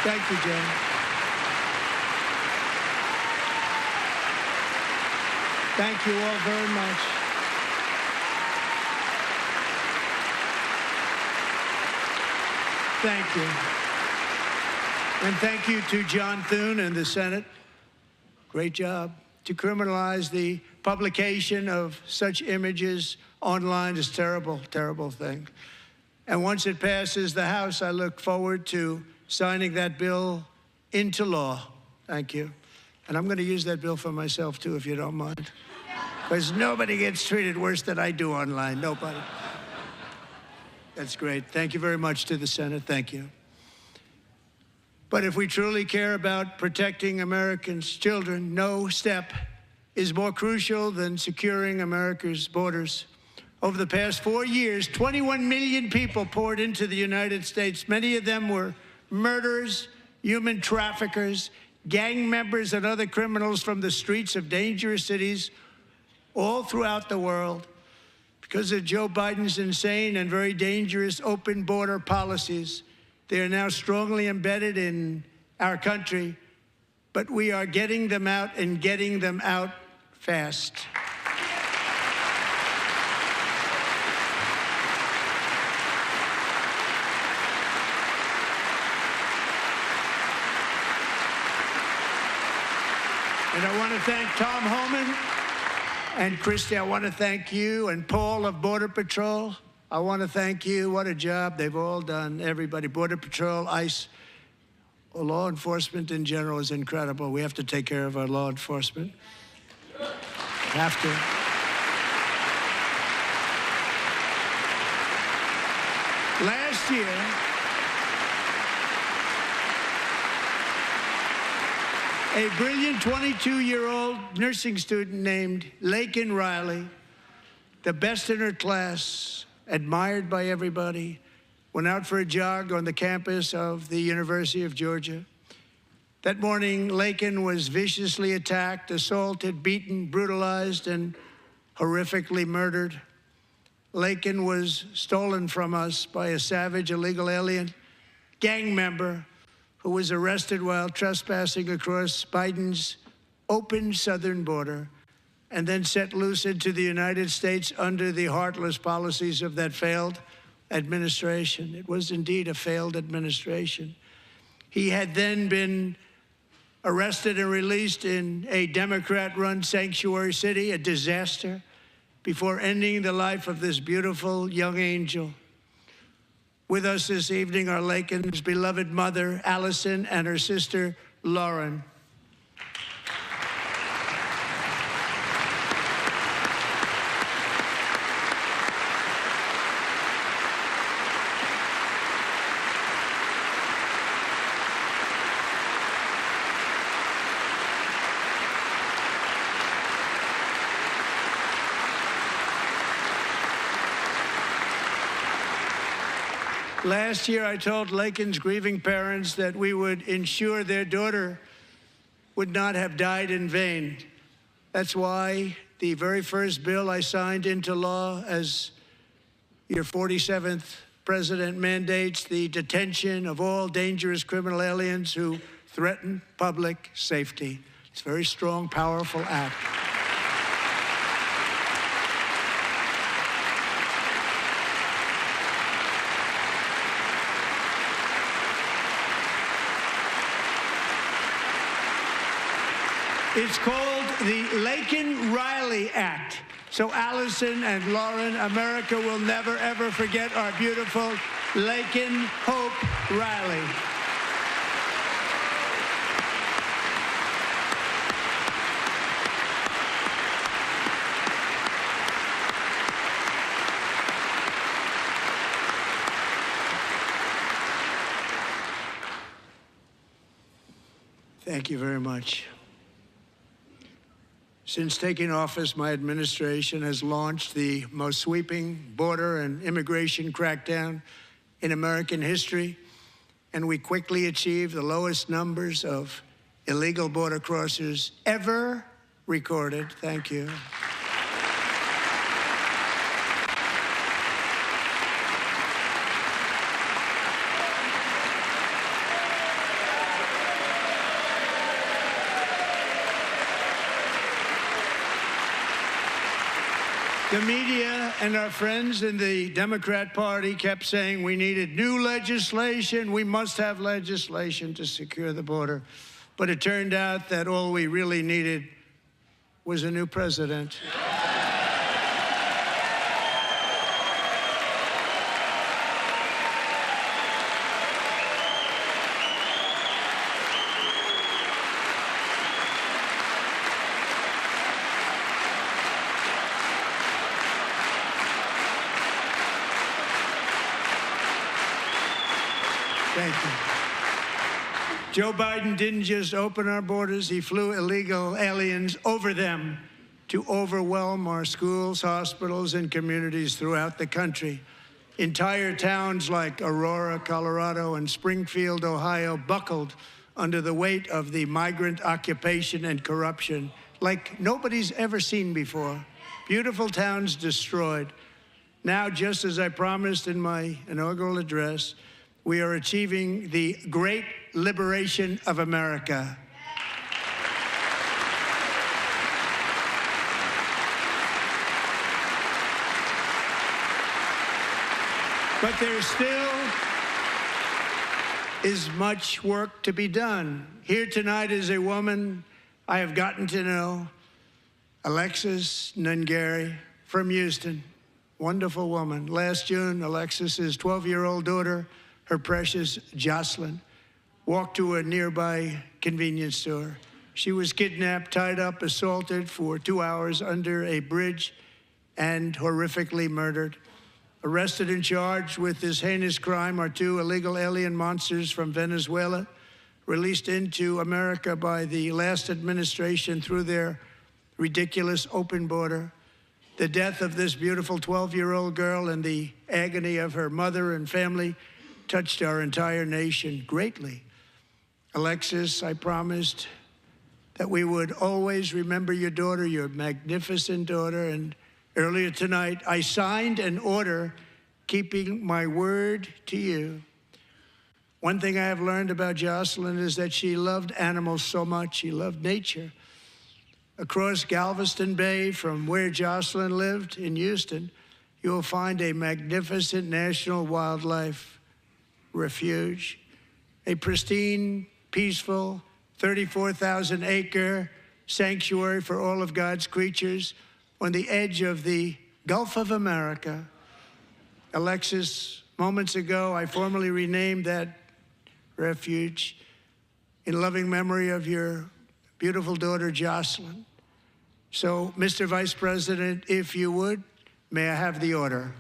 Speaker 1: Thank you, John. Thank you all very much. Thank you. And thank you to John Thune and the Senate. Great job. To criminalize the publication of such images online is a terrible, terrible thing. And once it passes the House, I look forward to signing that bill into law. Thank you. And I'm going to use that bill for myself, too, if you don't mind. Because nobody gets treated worse than I do online. Nobody. That's great. Thank you very much to the Senate. Thank you. But if we truly care about protecting Americans' children, no step is more crucial than securing America's borders. Over the past 4 years, 21 million people poured into the United States. Many of them were murderers, human traffickers, gang members, and other criminals from the streets of dangerous cities all throughout the world. Because of Joe Biden's insane and very dangerous open border policies, they are now strongly embedded in our country, but we are getting them out and getting them out fast. And I want to thank Tom Homan and Christy. I want to thank you and Paul of Border Patrol. I want to thank you. What a job they've all done. Everybody, Border Patrol, ICE, law enforcement in general is incredible. We have to take care of our law enforcement. Have to. Last year, a brilliant 22-year-old nursing student named Laken Riley, the best in her class, admired by everybody, went out for a jog on the campus of the University of Georgia. That morning, Laken was viciously attacked, assaulted, beaten, brutalized, and horrifically murdered. Laken was stolen from us by a savage illegal alien gang member who was arrested while trespassing across Biden's open southern border and then set loose into the United States under the heartless policies of that failed administration. It was indeed a failed administration. He had then been arrested and released in a Democrat-run sanctuary city, a disaster, before ending the life of this beautiful young angel. With us this evening are Laken's beloved mother, Allison, and her sister, Lauren. Last year, I told Laken's grieving parents that we would ensure their daughter would not have died in vain. That's why the very first bill I signed into law as your 47th president mandates the detention of all dangerous criminal aliens who threaten public safety. It's a very strong, powerful act. It's called the Laken-Riley Act. So Allison and Lauren, America will never, ever forget our beautiful Laken Hope Riley. Thank you very much. Since taking office, my administration has launched the most sweeping border and immigration crackdown in American history, and we quickly achieved the lowest numbers of illegal border crossers ever recorded. Thank you. The media and our friends in the Democrat Party kept saying we needed new legislation, we must have legislation to secure the border. But it turned out that all we really needed was a new president. Thank you. Joe Biden didn't just open our borders, he flew illegal aliens over them to overwhelm our schools, hospitals, and communities throughout the country. Entire towns like Aurora, Colorado, and Springfield, Ohio, buckled under the weight of the migrant occupation and corruption like nobody's ever seen before. Beautiful towns destroyed. Now, just as I promised in my inaugural address, we are achieving the great liberation of America. But there still is much work to be done. Here tonight is a woman I have gotten to know, Alexis Nungari from Houston. Wonderful woman. Last June, Alexis's 12-year-old daughter, her precious Jocelyn, walked to a nearby convenience store. She was kidnapped, tied up, assaulted for 2 hours under a bridge, and horrifically murdered. Arrested and charged with this heinous crime are 2 illegal alien monsters from Venezuela, released into America by the last administration through their ridiculous open border. The death of this beautiful 12-year-old girl and the agony of her mother and family touched our entire nation greatly. Alexis, I promised that we would always remember your daughter, your magnificent daughter, and earlier tonight, I signed an order keeping my word to you. One thing I have learned about Jocelyn is that she loved animals so much. She loved nature. Across Galveston Bay, from where Jocelyn lived in Houston, you will find a magnificent national wildlife refuge, a pristine, peaceful, 34,000-acre sanctuary for all of God's creatures on the edge of the Gulf of America. Alexis, moments ago, I formally renamed that refuge in loving memory of your beautiful daughter, Jocelyn. So, Mr. Vice President, if you would, may I have the order?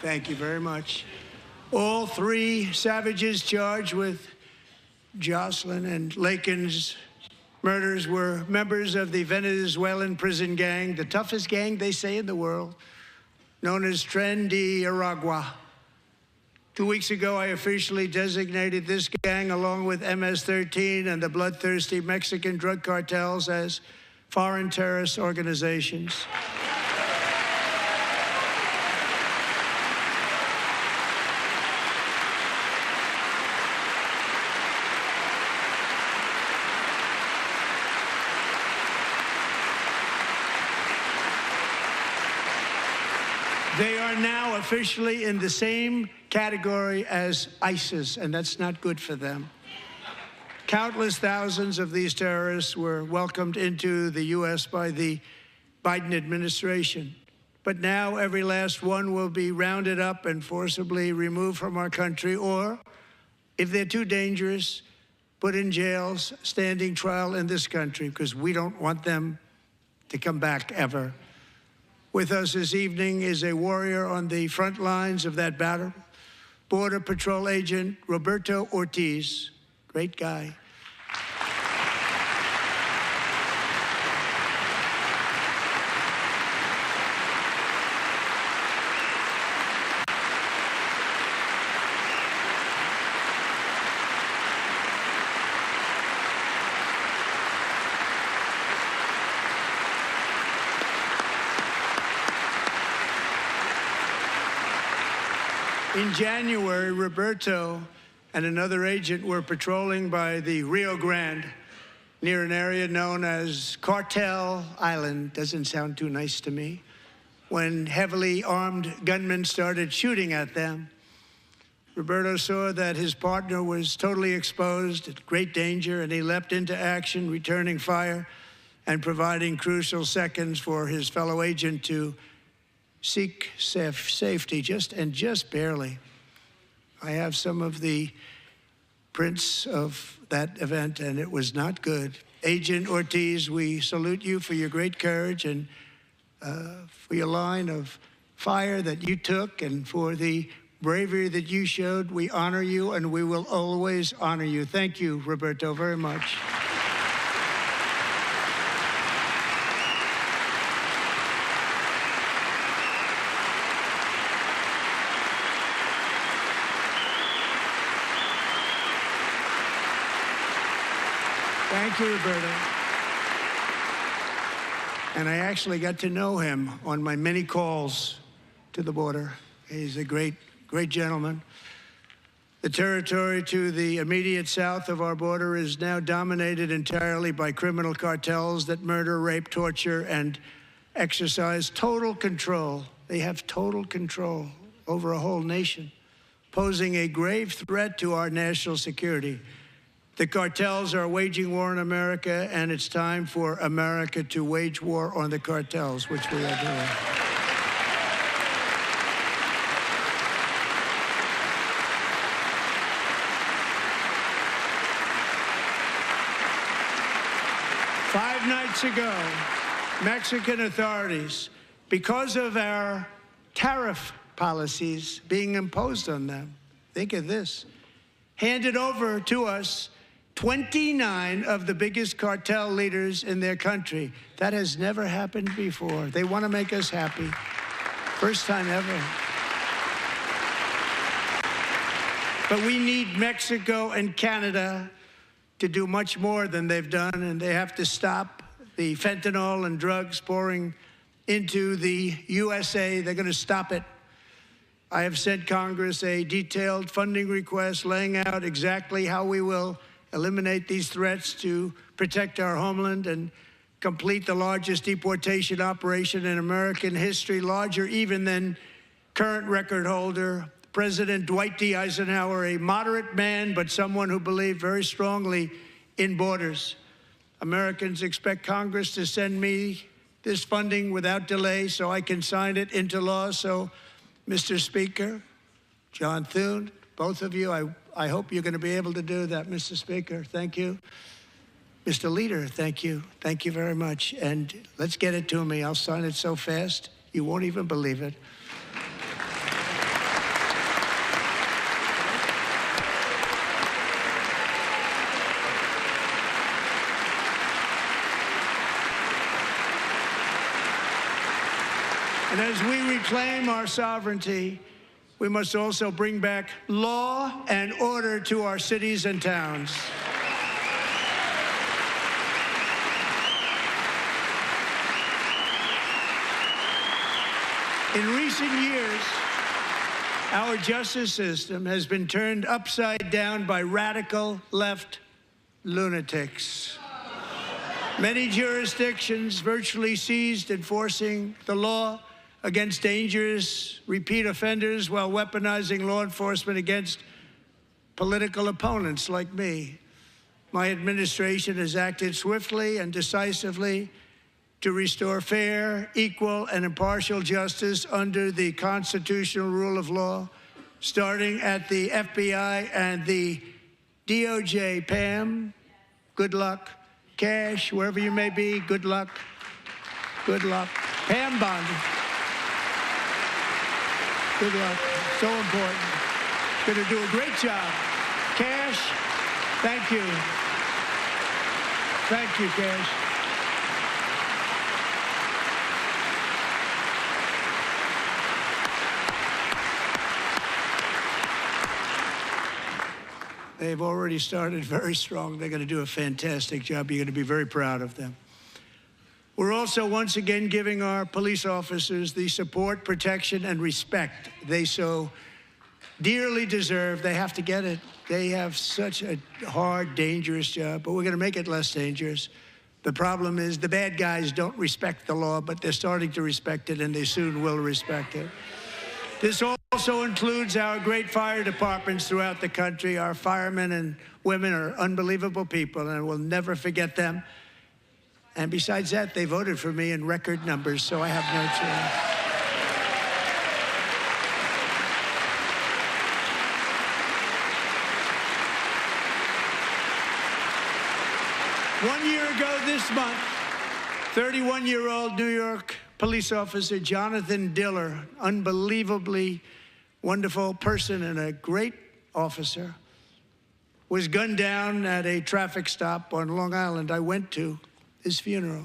Speaker 1: Thank you very much. All 3 savages charged with Jocelyn and Lakin's murders were members of the Venezuelan prison gang, the toughest gang, they say, in the world, known as Tren de Aragua. 2 weeks ago, I officially designated this gang, along with MS-13 and the bloodthirsty Mexican drug cartels, as foreign terrorist organizations. They are now officially in the same category as ISIS, and that's not good for them. Countless thousands of these terrorists were welcomed into the U.S. by the Biden administration. But now every last one will be rounded up and forcibly removed from our country, or, if they're too dangerous, put in jails, standing trial in this country, because we don't want them to come back ever. With us this evening is a warrior on the front lines of that battle, Border Patrol Agent Roberto Ortiz. Great guy. In January, Roberto and another agent were patrolling by the Rio Grande near an area known as Cartel Island. Doesn't sound too nice to me. When heavily armed gunmen started shooting at them. Roberto saw that his partner was totally exposed, at great danger, and he leapt into action, returning fire and providing crucial seconds for his fellow agent to seek safety, just barely. I have some of the prints of that event, and it was not good. Agent Ortiz, we salute you for your great courage and for your line of fire that you took and for the bravery that you showed. We honor you, and we will always honor you. Thank you, Roberto, very much. Thank you, Roberto. And I actually got to know him on my many calls to the border. He's a great gentleman. The territory to the immediate south of our border is now dominated entirely by criminal cartels that murder, rape, torture, and exercise total control. They have total control over a whole nation, posing a grave threat to our national security. The cartels are waging war on America, and it's time for America to wage war on the cartels, which we are doing. 5 nights ago, Mexican authorities, because of our tariff policies being imposed on them, think of this, handed over to us 29 of the biggest cartel leaders in their country. That has never happened before. They want to make us happy. First time ever. But we need Mexico and Canada to do much more than they've done, and they have to stop the fentanyl and drugs pouring into the USA. They're going to stop it. I have sent Congress a detailed funding request laying out exactly how we will eliminate these threats to protect our homeland and complete the largest deportation operation in American history, larger even than current record holder President Dwight D. Eisenhower, a moderate man, but someone who believed very strongly in borders. Americans expect Congress to send me this funding without delay so I can sign it into law. So, Mr. Speaker, John Thune, both of you, I hope you're going to be able to do that, Mr. Speaker. Thank you. Mr. Leader, thank you. Thank you very much. And let's get it to me. I'll sign it so fast, you won't even believe it. And as we reclaim our sovereignty, we must also bring back law and order to our cities and towns. In recent years, our justice system has been turned upside down by radical left lunatics. Many jurisdictions virtually ceased enforcing the law against dangerous repeat offenders while weaponizing law enforcement against political opponents like me. My administration has acted swiftly and decisively to restore fair, equal, and impartial justice under the constitutional rule of law, starting at the FBI and the DOJ. Pam, good luck. Cash, wherever you may be, good luck. Good luck. Pam Bondi. Good luck. So important. Going to do a great job. Cash, thank you. Thank you, Cash. They've already started very strong. They're going to do a fantastic job. You're going to be very proud of them. We're also once again giving our police officers the support, protection, and respect they so dearly deserve. They have to get it. They have such a hard, dangerous job, but we're going to make it less dangerous. The problem is the bad guys don't respect the law, but they're starting to respect it, and they soon will respect it. This also includes our great fire departments throughout the country. Our firemen and women are unbelievable people, and we'll never forget them. And besides that, they voted for me in record numbers, so I have no choice. 1 year ago this month, 31-year-old New York police officer Jonathan Diller, unbelievably wonderful person and a great officer, was gunned down at a traffic stop on Long Island. I went to his funeral.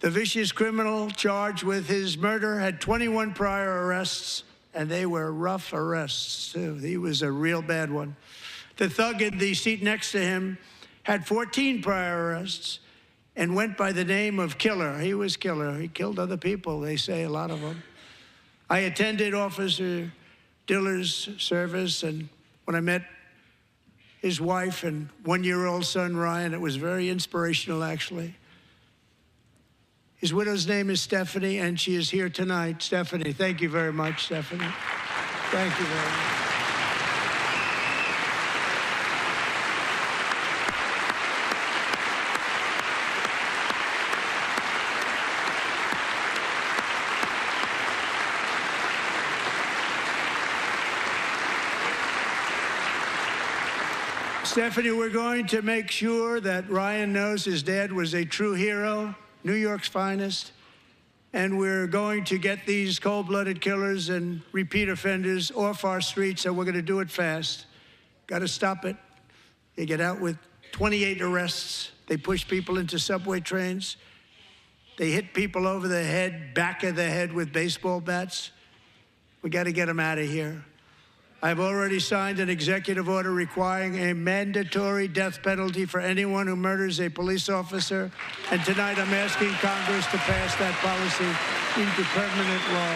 Speaker 1: The vicious criminal charged with his murder had 21 prior arrests, and they were rough arrests, too. He was a real bad one. The thug in the seat next to him had 14 prior arrests and went by the name of Killer. He was Killer. He killed other people, they say, a lot of them. I attended Officer Diller's service, and when I met his wife and one-year-old son, Ryan, it was very inspirational, actually. His widow's name is Stephanie, and she is here tonight. Stephanie, thank you very much, Stephanie. Thank you very much. Stephanie, we're going to make sure that Ryan knows his dad was a true hero, New York's finest, and we're going to get these cold-blooded killers and repeat offenders off our streets, and we're going to do it fast. Got to stop it. They get out with 28 arrests. They push people into subway trains. They hit people over the head, back of the head with baseball bats. We got to get them out of here. I've already signed an executive order requiring a mandatory death penalty for anyone who murders a police officer. And tonight I'm asking Congress to pass that policy into permanent law.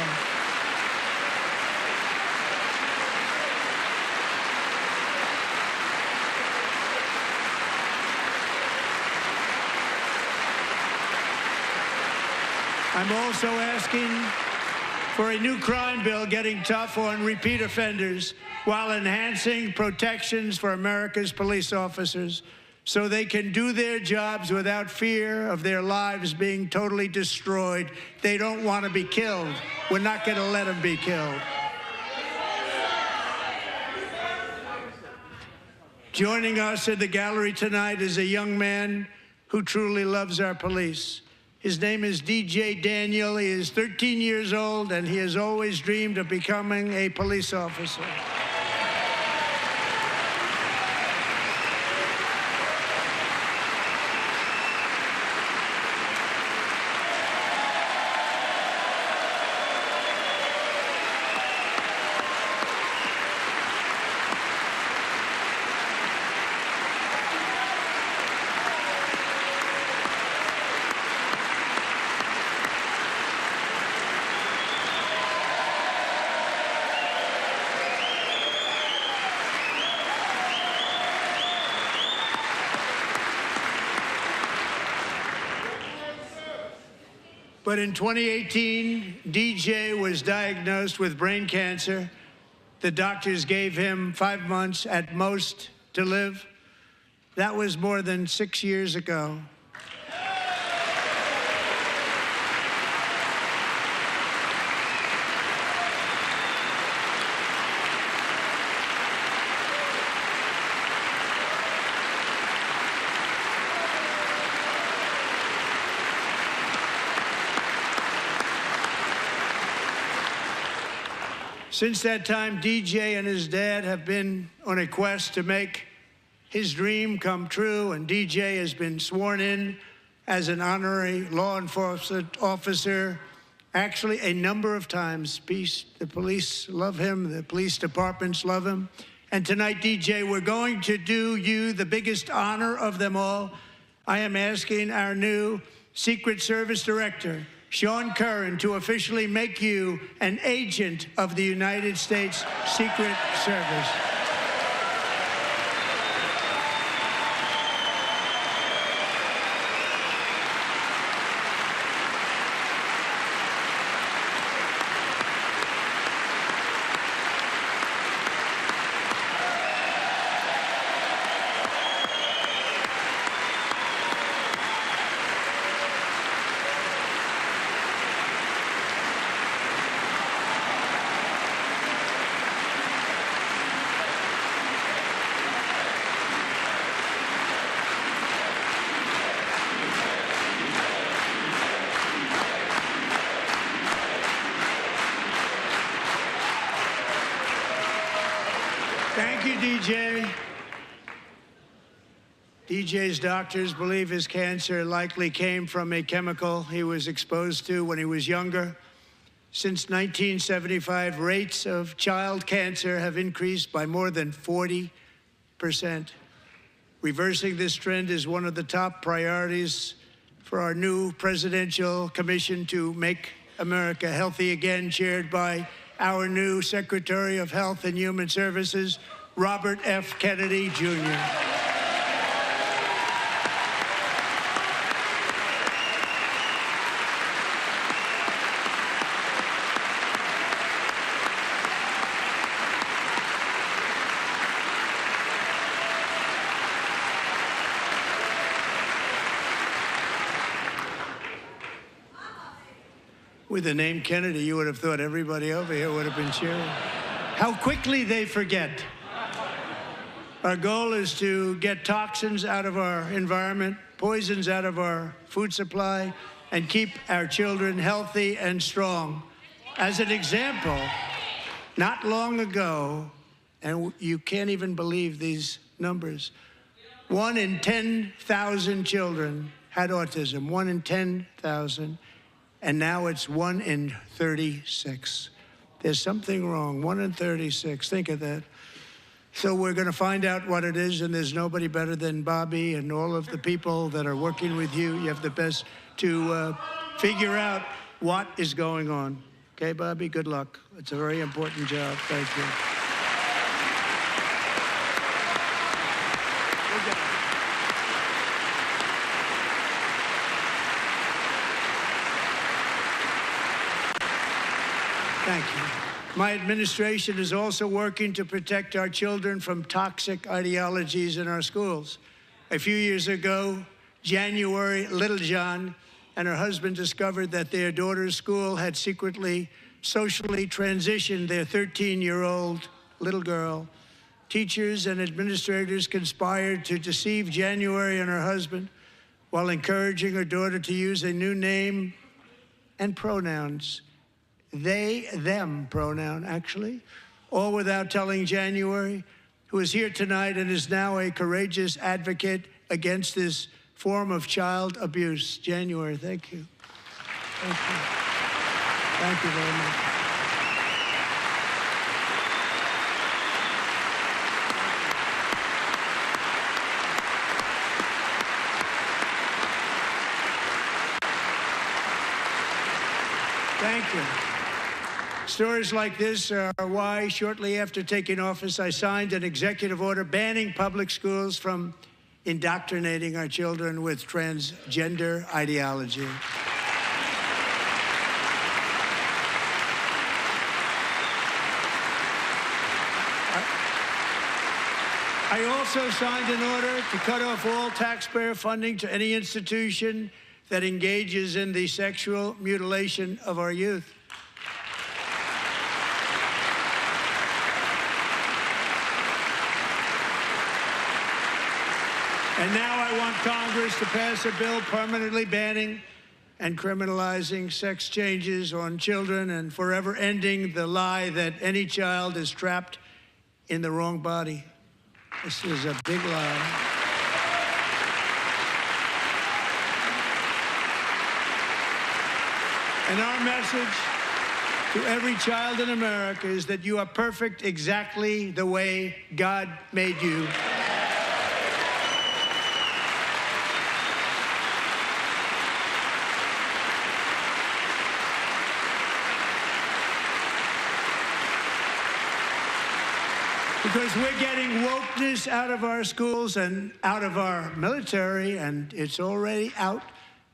Speaker 1: I'm also asking for a new crime bill getting tough on repeat offenders while enhancing protections for America's police officers so they can do their jobs without fear of their lives being totally destroyed. They don't want to be killed. We're not going to let them be killed. Joining us in the gallery tonight is a young man who truly loves our police. His name is DJ Daniel. He is 13 years old, and he has always dreamed of becoming a police officer. But in 2018, DJ was diagnosed with brain cancer. The doctors gave him 5 months at most to live. That was more than 6 years ago. Since that time, DJ and his dad have been on a quest to make his dream come true, and DJ has been sworn in as an honorary law enforcement officer, actually a number of times. The police love him, the police departments love him. And tonight, DJ, we're going to do you the biggest honor of them all. I am asking our new Secret Service Director, Sean Curran, to officially make you an agent of the United States Secret Service. Thank you, DJ. DJ's doctors believe his cancer likely came from a chemical he was exposed to when he was younger. Since 1975, rates of child cancer have increased by more than 40%. Reversing this trend is one of the top priorities for our new presidential commission to make America healthy again, chaired by our new Secretary of Health and Human Services, Robert F. Kennedy, Jr. With the name Kennedy, you would have thought everybody over here would have been cheering. How quickly they forget. Our goal is to get toxins out of our environment, poisons out of our food supply, and keep our children healthy and strong. As an example, not long ago, and you can't even believe these numbers, 1 in 10,000 children had autism, 1 in 10,000. And now it's 1 in 36. There's something wrong. 1 in 36. Think of that. So we're going to find out what it is, and there's nobody better than Bobby and all of the people that are working with you. You have the best to figure out what is going on. Okay, Bobby? Good luck. It's a very important job. Thank you. Thank you. My administration is also working to protect our children from toxic ideologies in our schools. A few years ago, January, Little John and her husband discovered that their daughter's school had secretly, socially transitioned their 13-year-old little girl. Teachers and administrators conspired to deceive January and her husband while encouraging her daughter to use a new name and pronouns. They, them pronoun, actually, all without telling January, who is here tonight and is now a courageous advocate against this form of child abuse. January, thank you. Thank you. Thank you very much. Thank you. Stories like this are why, shortly after taking office, I signed an executive order banning public schools from indoctrinating our children with transgender ideology. I also signed an order to cut off all taxpayer funding to any institution that engages in the sexual mutilation of our youth. And now I want Congress to pass a bill permanently banning and criminalizing sex changes on children and forever ending the lie that any child is trapped in the wrong body. This is a big lie. And our message to every child in America is that you are perfect exactly the way God made you. Because we're getting wokeness out of our schools and out of our military, and it's already out,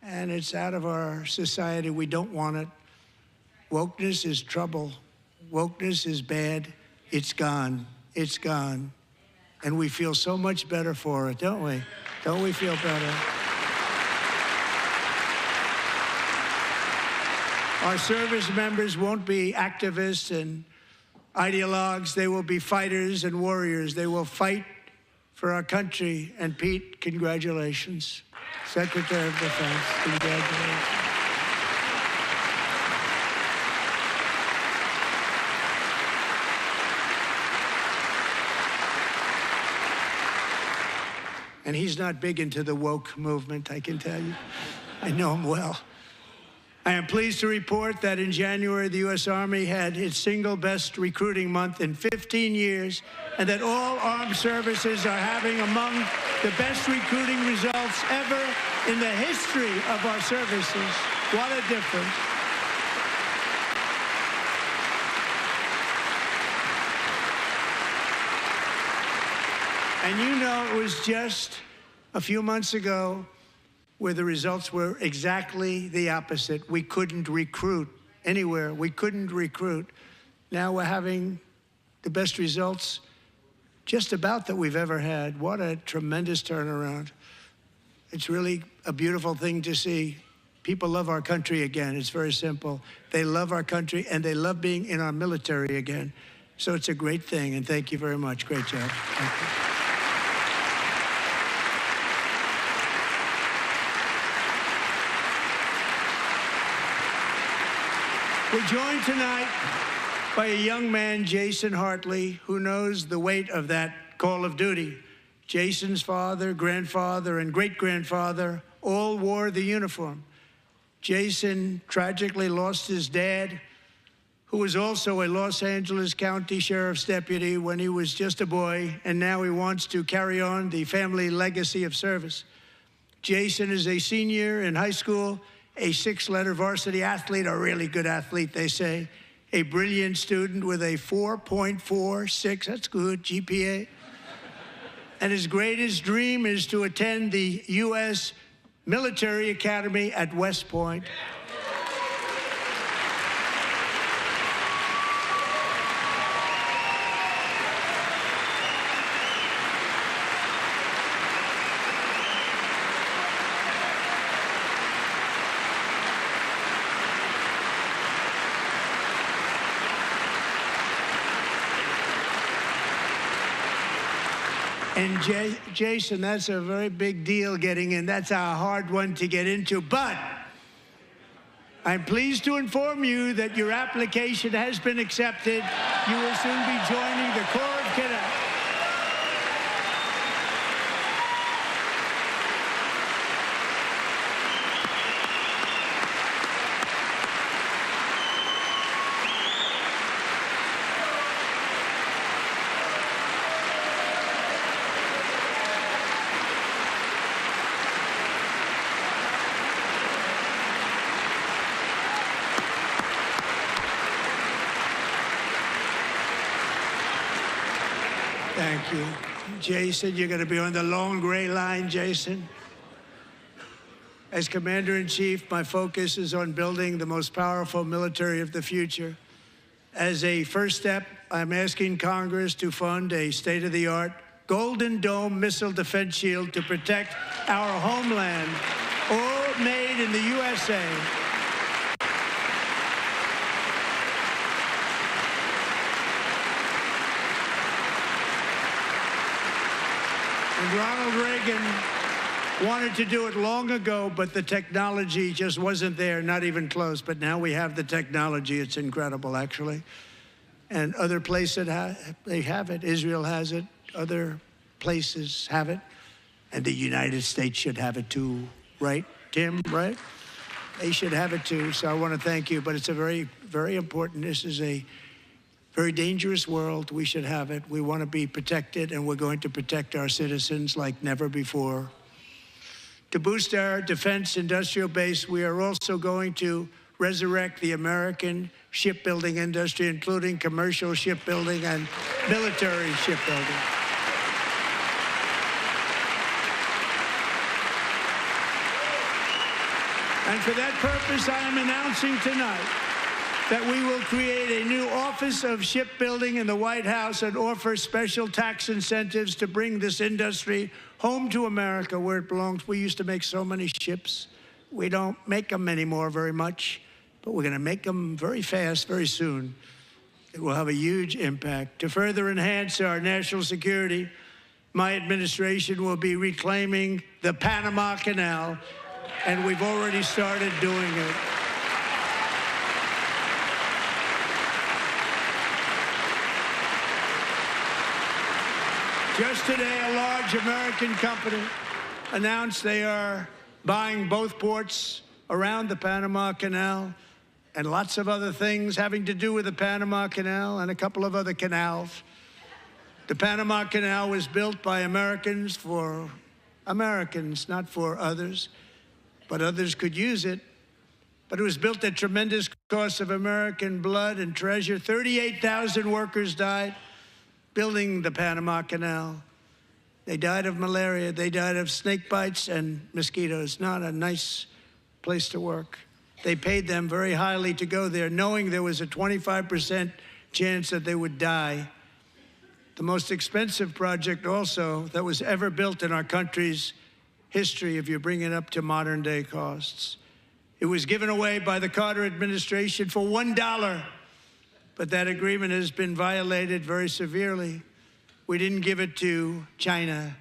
Speaker 1: and it's out of our society. We don't want it. Wokeness is trouble. Wokeness is bad. It's gone. It's gone. And we feel so much better for it, don't we? Don't we feel better? Our service members won't be activists and ideologues. They will be fighters and warriors. They will fight for our country. And Pete, congratulations. Secretary of Defense, congratulations. And he's not big into the woke movement, I can tell you. I know him well. I am pleased to report that in January, the U.S. Army had its single best recruiting month in 15 years, and that all armed services are having among the best recruiting results ever in the history of our services. What a difference. And you know, it was just a few months ago where the results were exactly the opposite. We couldn't recruit anywhere. We couldn't recruit. Now we're having the best results just about that we've ever had. What a tremendous turnaround. It's really a beautiful thing to see. People love our country again. It's very simple. They love our country, and they love being in our military again. So it's a great thing, and thank you very much. Great job. Thank you. We're joined tonight by a young man, Jason Hartley, who knows the weight of that call of duty. Jason's father, grandfather, and great-grandfather all wore the uniform. Jason tragically lost his dad, who was also a Los Angeles County Sheriff's deputy when he was just a boy, and now he wants to carry on the family legacy of service. Jason is a senior in high school, a 6-letter varsity athlete, a really good athlete, they say, a brilliant student with a 4.46, that's good, GPA. And his greatest dream is to attend the U.S. Military Academy at West Point. And Jason, that's a very big deal getting in. That's a hard one to get into. But I'm pleased to inform you that your application has been accepted. You will soon be joining the Corps of Cadets. Thank you. Jason, you're going to be on the long gray line, Jason. As Commander-in-Chief, my focus is on building the most powerful military of the future. As a first step, I'm asking Congress to fund a state-of-the-art Golden Dome missile defense shield to protect our homeland, all made in the USA. And Ronald Reagan wanted to do it long ago, but the technology just wasn't there, not even close. But now we have the technology. It's incredible, actually. And other places, they have it. Israel has it. Other places have it. And the United States should have it too, right, Tim, right? They should have it too. So I want to thank you. But it's a very, very important. This is a very dangerous world. We should have it. We want to be protected, and we're going to protect our citizens like never before. To boost our defense industrial base, we are also going to resurrect the American shipbuilding industry, including commercial shipbuilding and military shipbuilding. And for that purpose, I am announcing tonight that we will create a new Office of Shipbuilding in the White House and offer special tax incentives to bring this industry home to America where it belongs. We used to make so many ships. We don't make them anymore very much, but we're going to make them very fast, very soon. It will have a huge impact. To further enhance our national security, my administration will be reclaiming the Panama Canal, and we've already started doing it. Just today, a large American company announced they are buying both ports around the Panama Canal and lots of other things having to do with the Panama Canal and a couple of other canals. The Panama Canal was built by Americans for Americans, not for others, but others could use it. But it was built at tremendous cost of American blood and treasure. 38,000 workers died building the Panama Canal. They died of malaria. They died of snake bites and mosquitoes. Not a nice place to work. They paid them very highly to go there, knowing there was a 25% chance that they would die. The most expensive project also that was ever built in our country's history, if you bring it up to modern day costs. It was given away by the Carter administration for $1, but that agreement has been violated very severely. We didn't give it to China.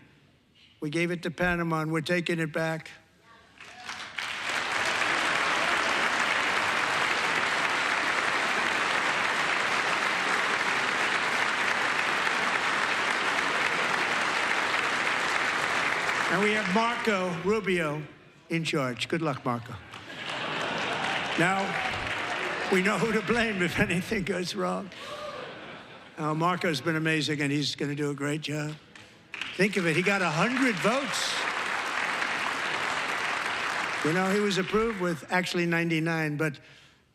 Speaker 1: We gave it to Panama, and we're taking it back. And we have Marco Rubio in charge. Good luck, Marco. Now, we know who to blame if anything goes wrong. Marco's been amazing, and he's going to do a great job. Think of it, he got 100 votes. You know, he was approved with actually 99, but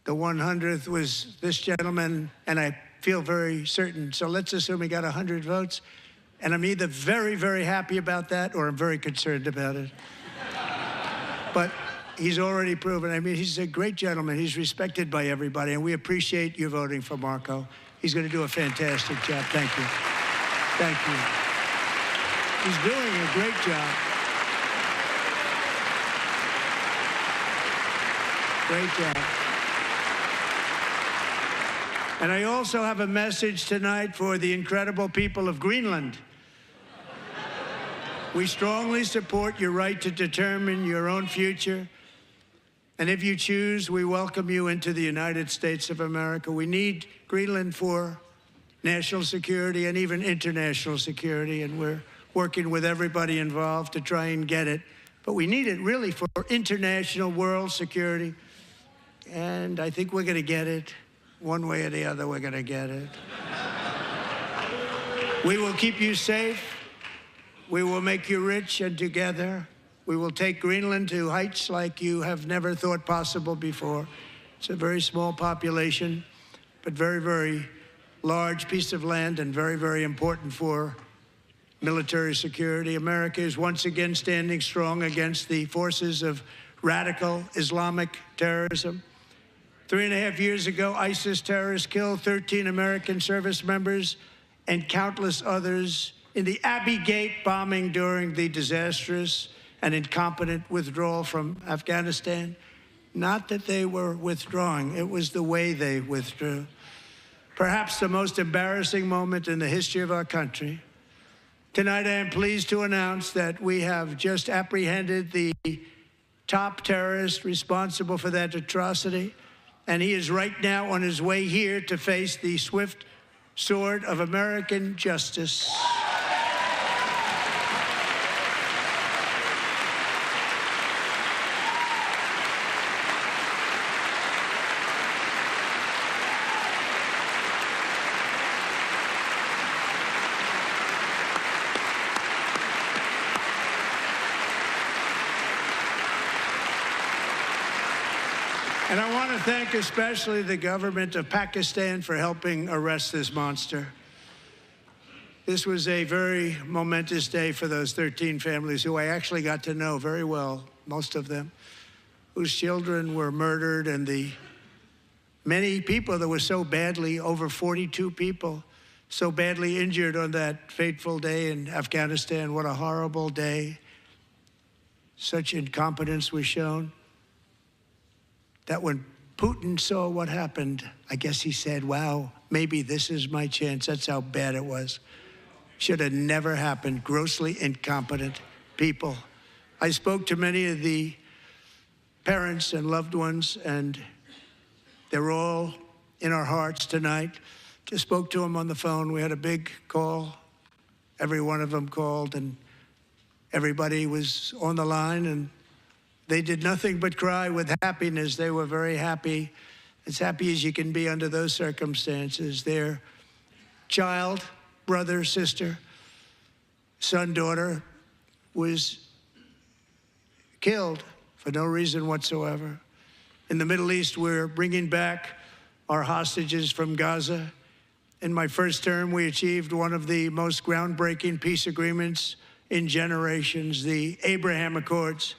Speaker 1: the 100th was this gentleman, and I feel very certain. So let's assume he got 100 votes, and I'm either very, very happy about that or I'm very concerned about it. But he's already proven. I mean, he's a great gentleman. He's respected by everybody, and we appreciate you voting for Marco. He's going to do a fantastic job. Thank you. Thank you. He's doing a great job. Great job. And I also have a message tonight for the incredible people of Greenland. We strongly support your right to determine your own future. And if you choose, we welcome you into the United States of America. We need Greenland for national security and even international security, and we're working with everybody involved to try and get it. But we need it really for international world security, and I think we're going to get it. One way or the other, we're going to get it. We will keep you safe. We will make you rich, and together we will take Greenland to heights like you have never thought possible before. It's a very small population, but very, very large piece of land and very, very important for military security. America is once again standing strong against the forces of radical Islamic terrorism. 3.5 years ago, ISIS terrorists killed 13 American service members and countless others in the Abbey Gate bombing during the disastrous and incompetent withdrawal from Afghanistan. Not that they were withdrawing, it was the way they withdrew. Perhaps the most embarrassing moment in the history of our country. Tonight, I am pleased to announce that we have just apprehended the top terrorist responsible for that atrocity, and he is right now on his way here to face the swift sword of American justice. And I want to thank especially the government of Pakistan for helping arrest this monster. This was a very momentous day for those 13 families who I actually got to know very well, most of them, whose children were murdered, and the many people that were so badly, over 42 people, so badly injured on that fateful day in Afghanistan. What a horrible day. Such incompetence was shown. That when Putin saw what happened, I guess he said, wow, maybe this is my chance. That's how bad it was. Should have never happened. Grossly incompetent people. I spoke to many of the parents and loved ones, and they're all in our hearts tonight. Just spoke to them on the phone. We had a big call every one of them called, and everybody was on the line, and they did nothing but cry with happiness. They were very happy, as happy as you can be under those circumstances. Their child, brother, sister, son, daughter was killed for no reason whatsoever. In the Middle East, we're bringing back our hostages from Gaza. In my first term, we achieved one of the most groundbreaking peace agreements in generations, the Abraham Accords.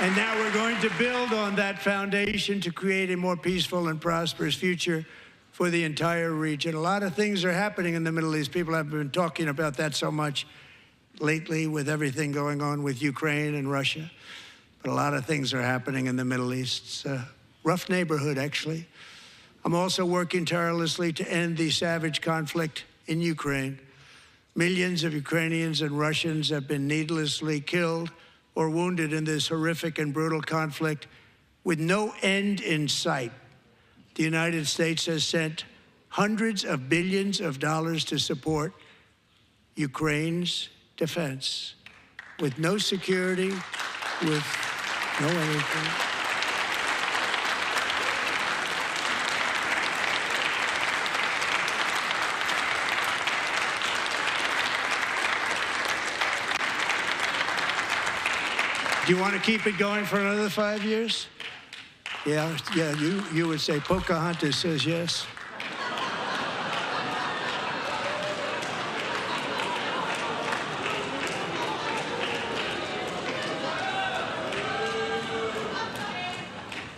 Speaker 1: And now we're going to build on that foundation to create a more peaceful and prosperous future for the entire region. A lot of things are happening in the Middle East. People have been talking about that so much lately with everything going on with Ukraine and Russia. But a lot of things are happening in the Middle East. It's a rough neighborhood, actually. I'm also working tirelessly to end the savage conflict in Ukraine. Millions of Ukrainians and Russians have been needlessly killed or wounded in this horrific and brutal conflict with no end in sight. The United States has sent hundreds of billions of dollars to support Ukraine's defense with no security, with no anything. Do you want to keep it going for another 5 years? Yeah, you would say Pocahontas says yes.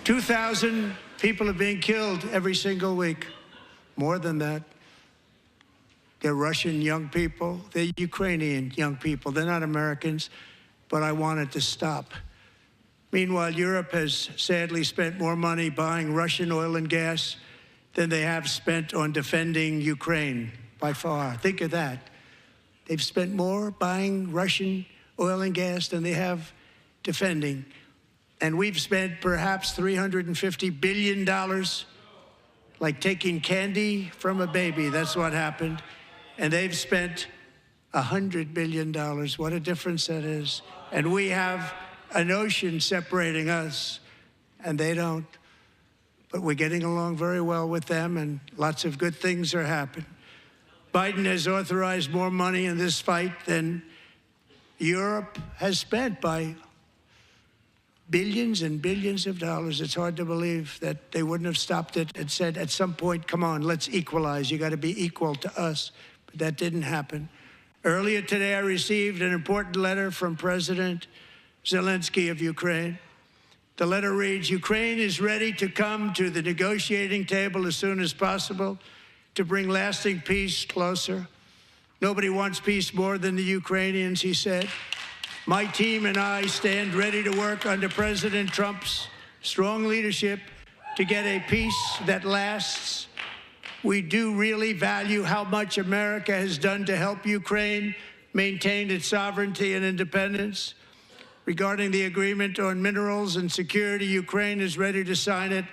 Speaker 1: $2,000 people are being killed every single week. More than that. They're Russian young people. They're Ukrainian young people. They're not Americans. But I want it to stop. Meanwhile, Europe has sadly spent more money buying Russian oil and gas than they have spent on defending Ukraine, by far. Think of that. They've spent more buying Russian oil and gas than they have defending. And we've spent perhaps $350 billion, like taking candy from a baby. That's what happened. And they've spent $100 billion. What a difference that is. And we have an ocean separating us, and they don't. But we're getting along very well with them, and lots of good things are happening. Biden has authorized more money in this fight than Europe has spent by billions and billions of dollars. It's hard to believe that they wouldn't have stopped it and said at some point, come on, let's equalize. You got to be equal to us. But that didn't happen. Earlier today, I received an important letter from President Zelensky of Ukraine. The letter reads, Ukraine is ready to come to the negotiating table as soon as possible to bring lasting peace closer. Nobody wants peace more than the Ukrainians, he said. My team and I stand ready to work under President Trump's strong leadership to get a peace that lasts. We do really value how much America has done to help Ukraine maintain its sovereignty and independence. Regarding the agreement on minerals and security, Ukraine is ready to sign it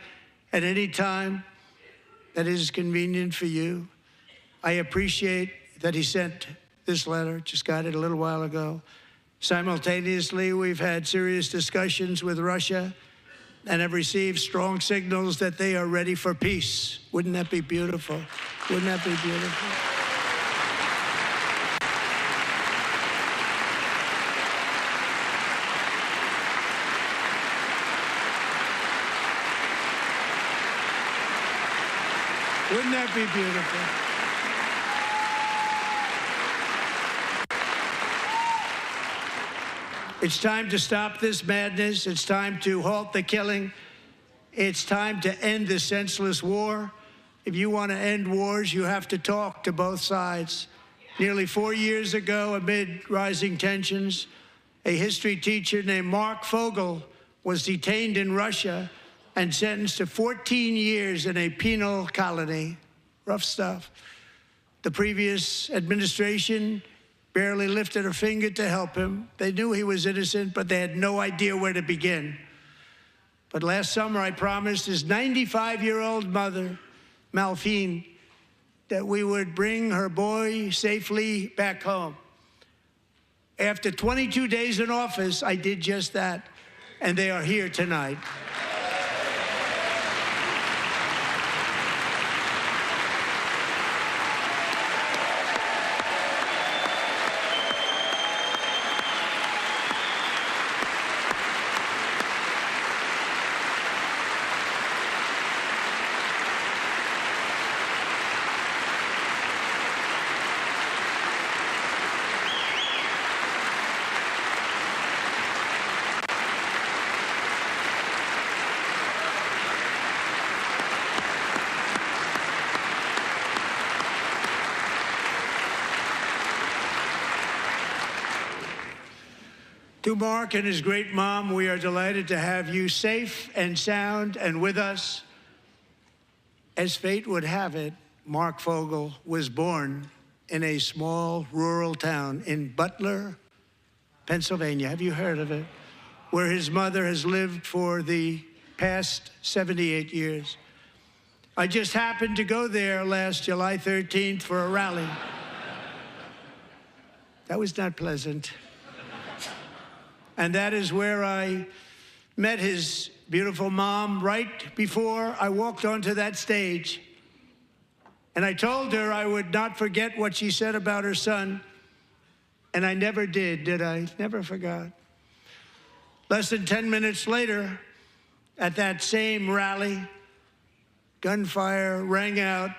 Speaker 1: at any time that is convenient for you. I appreciate that he sent this letter, just got it a little while ago. Simultaneously, we've had serious discussions with Russia and have received strong signals that they are ready for peace. Wouldn't that be beautiful? Wouldn't that be beautiful? Wouldn't that be beautiful? It's time to stop this madness. It's time to halt the killing. It's time to end this senseless war. If you want to end wars, you have to talk to both sides. Nearly 4 years ago, amid rising tensions, a history teacher named Mark Fogel was detained in Russia and sentenced to 14 years in a penal colony. Rough stuff. The previous administration barely lifted a finger to help him. They knew he was innocent, but they had no idea where to begin. But last summer, I promised his 95-year-old mother, Malphine, that we would bring her boy safely back home. After 22 days in office, I did just that, and they are here tonight. To Mark and his great mom, we are delighted to have you safe and sound and with us. As fate would have it, Mark Fogel was born in a small rural town in Butler, Pennsylvania. Have you heard of it? Where his mother has lived for the past 78 years. I just happened to go there last July 13th for a rally. That was not pleasant. And that is where I met his beautiful mom right before I walked onto that stage. And I told her I would not forget what she said about her son. And I never did I? Never forgot. Less than 10 minutes later, at that same rally, gunfire rang out,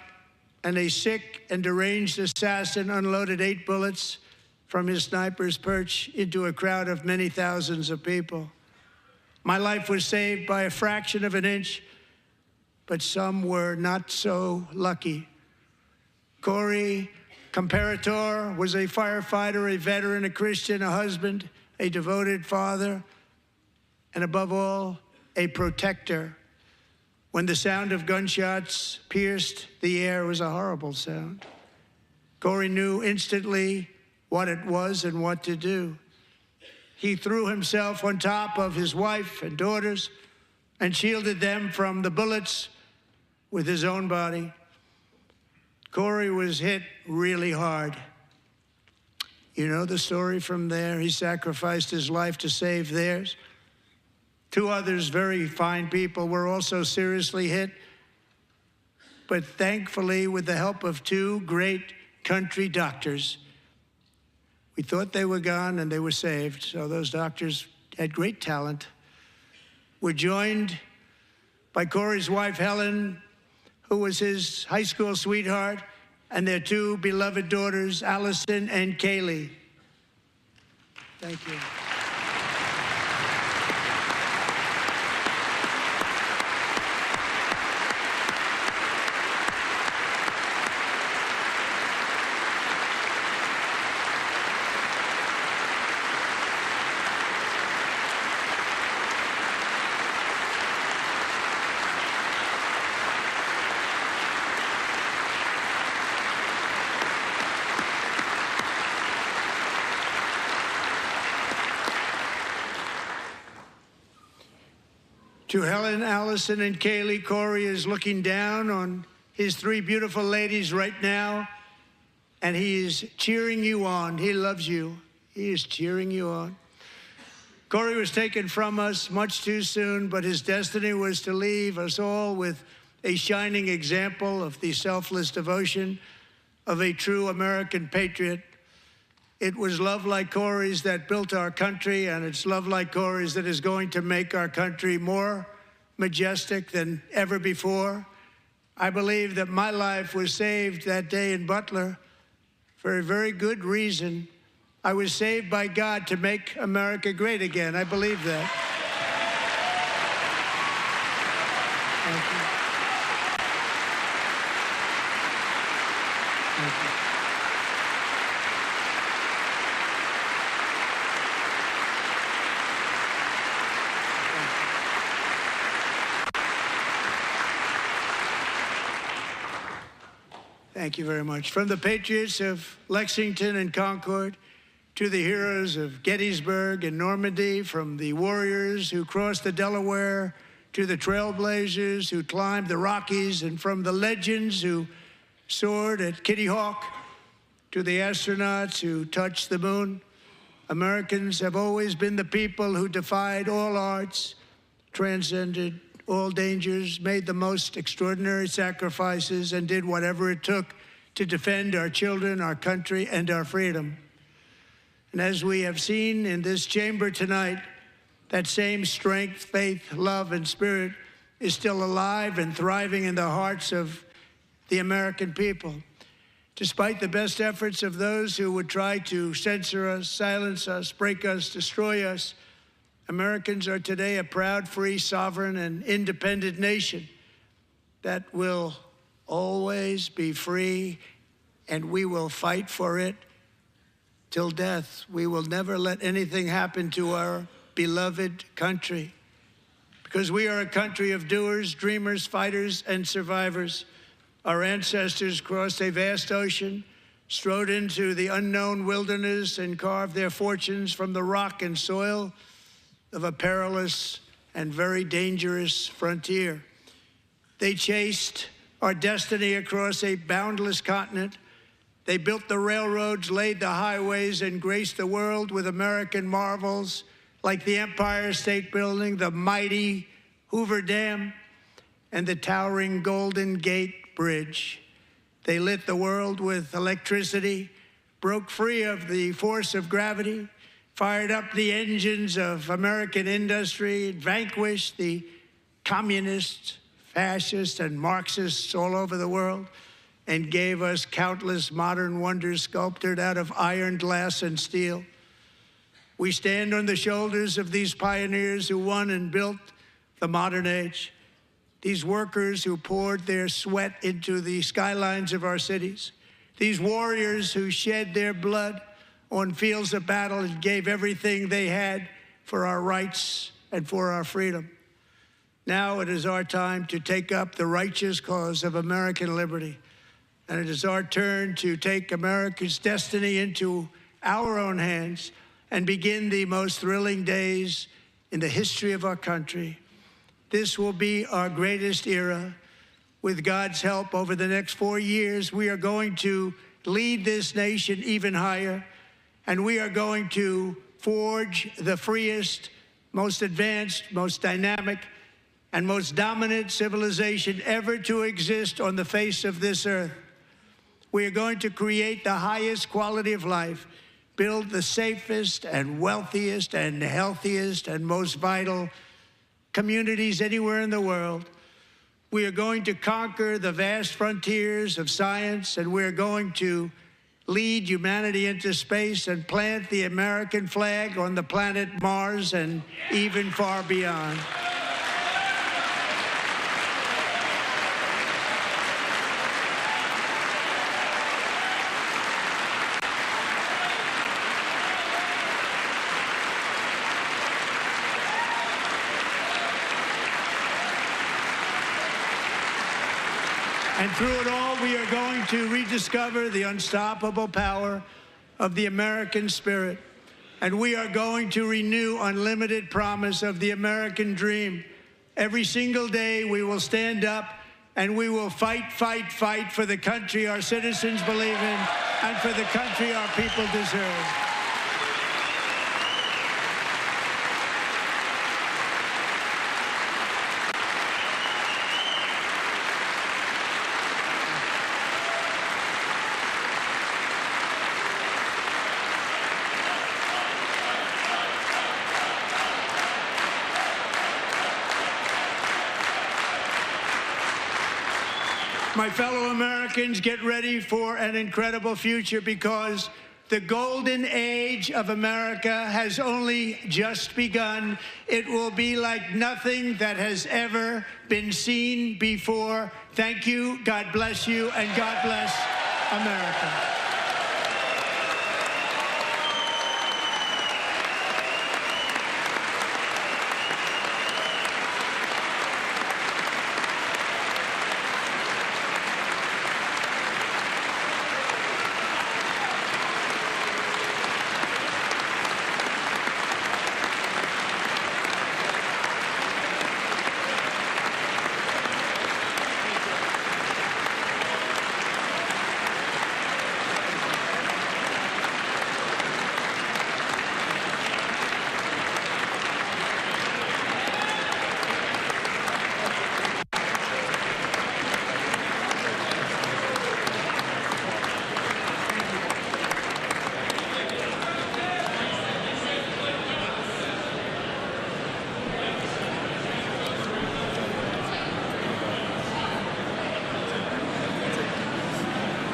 Speaker 1: and a sick and deranged assassin unloaded 8 bullets from his sniper's perch into a crowd of many thousands of people. My life was saved by a fraction of an inch, but some were not so lucky. Corey Comparator was a firefighter, a veteran, a Christian, a husband, a devoted father, and above all, a protector. When the sound of gunshots pierced the air, it was a horrible sound. Corey knew instantly what it was and what to do. He threw himself on top of his wife and daughters and shielded them from the bullets with his own body. Corey was hit really hard. You know the story from there. He sacrificed his life to save theirs. 2 others, very fine people, were also seriously hit. But thankfully, with the help of 2 great country doctors, we thought they were gone and they were saved. So those doctors had great talent. We're joined by Corey's wife, Helen, who was his high school sweetheart, and their 2 beloved daughters, Allison and Kaylee. Thank you. To Helen, Allison, and Kaylee, Corey is looking down on his 3 beautiful ladies right now, and he is cheering you on. He loves you. He is cheering you on. Corey was taken from us much too soon, but his destiny was to leave us all with a shining example of the selfless devotion of a true American patriot. It was love like Corey's that built our country, and it's love like Corey's that is going to make our country more majestic than ever before. I believe that my life was saved that day in Butler for a very good reason. I was saved by God to make America great again. I believe that. Thank you. Thank you. Thank you very much. From the patriots of Lexington and Concord to the heroes of Gettysburg and Normandy, from the warriors who crossed the Delaware to the trailblazers who climbed the Rockies, and from the legends who soared at Kitty Hawk to the astronauts who touched the moon, Americans have always been the people who defied all odds, transcended all dangers, made the most extraordinary sacrifices, and did whatever it took to defend our children, our country, and our freedom. And as we have seen in this chamber tonight, that same strength, faith, love, and spirit is still alive and thriving in the hearts of the American people. Despite the best efforts of those who would try to censor us, silence us, break us, destroy us, Americans are today a proud, free, sovereign, and independent nation that will always be free, and we will fight for it till death. We will never let anything happen to our beloved country, because we are a country of doers, dreamers, fighters, and survivors. Our ancestors crossed a vast ocean, strode into the unknown wilderness, and carved their fortunes from the rock and soil of a perilous and very dangerous frontier. They chased our destiny across a boundless continent. They built the railroads, laid the highways, and graced the world with American marvels like the Empire State Building, the mighty Hoover Dam, and the towering Golden Gate Bridge. They lit the world with electricity, broke free of the force of gravity, fired up the engines of American industry, vanquished the communists, fascists, and Marxists all over the world, and gave us countless modern wonders sculptured out of iron, glass, and steel. We stand on the shoulders of these pioneers who won and built the modern age, these workers who poured their sweat into the skylines of our cities, these warriors who shed their blood on fields of battle and gave everything they had for our rights and for our freedom. Now it is our time to take up the righteous cause of American liberty. And it is our turn to take America's destiny into our own hands and begin the most thrilling days in the history of our country. This will be our greatest era. With God's help, over the next 4 years, we are going to lead this nation even higher, and we are going to forge the freest, most advanced, most dynamic, and most dominant civilization ever to exist on the face of this earth. We are going to create the highest quality of life, build the safest and wealthiest and healthiest and most vital communities anywhere in the world. We are going to conquer the vast frontiers of science, and we are going to lead humanity into space and plant the American flag on the planet Mars and even far beyond. And through it all, we are going to rediscover the unstoppable power of the American spirit. And we are going to renew unlimited promise of the American dream. Every single day, we will stand up and we will fight, fight, fight for the country our citizens believe in and for the country our people deserve. My fellow Americans, get ready for an incredible future, because the golden age of America has only just begun. It will be like nothing that has ever been seen before. Thank you, God bless you, and God bless America.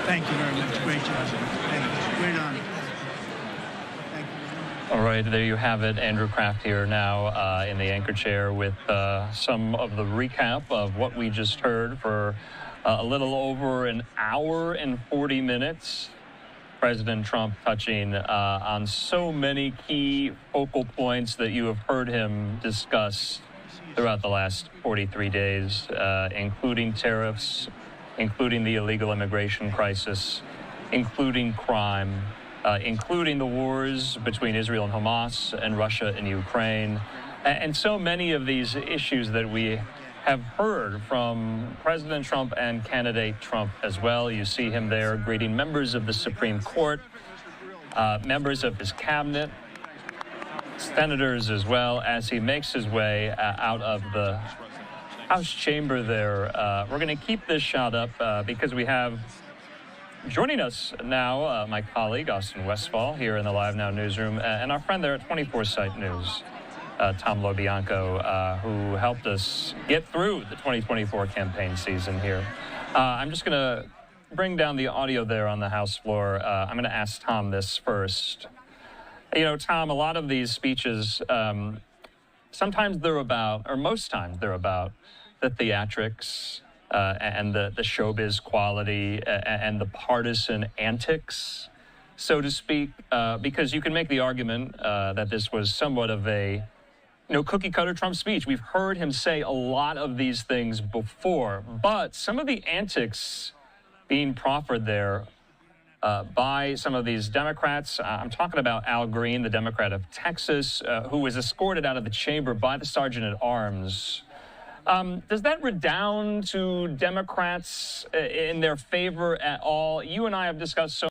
Speaker 1: Thank you very much. Great job. Thank you. Great honor. Thank you.
Speaker 3: All right, there you have it. Andrew Kraft here now in the anchor chair with some of the recap of what we just heard for a little over an hour and 40 minutes. President Trump touching on so many key focal points that you have heard him discuss throughout the last 43 days, including tariffs, including the illegal immigration crisis, including crime, including the wars between Israel and Hamas and Russia and Ukraine, and so many of these issues that we have heard from President Trump and candidate Trump as well. You see him there greeting members of the Supreme Court, members of his cabinet, senators as well, as he makes his way out of the House chamber there. We're going to keep this shot up because we have joining us now my colleague, Austin Westfall, here in the Live Now newsroom, and our friend there at 24 Site News, Tom LoBianco, who helped us get through the 2024 campaign season here. I'm just going to bring down the audio there on the House floor. I'm going to ask Tom this first. You know, Tom, a lot of these speeches, sometimes they're about, or most times they're about, the theatrics and the showbiz quality and the partisan antics, so to speak, because you can make the argument that this was somewhat of a cookie-cutter Trump speech. We've heard him say a lot of these things before, but some of the antics being proffered there by some of these Democrats, I'm talking about Al Green, the Democrat of Texas, who was escorted out of the chamber by the Sergeant-at-Arms. Does that redound to Democrats in their favor at all? You and I have discussed so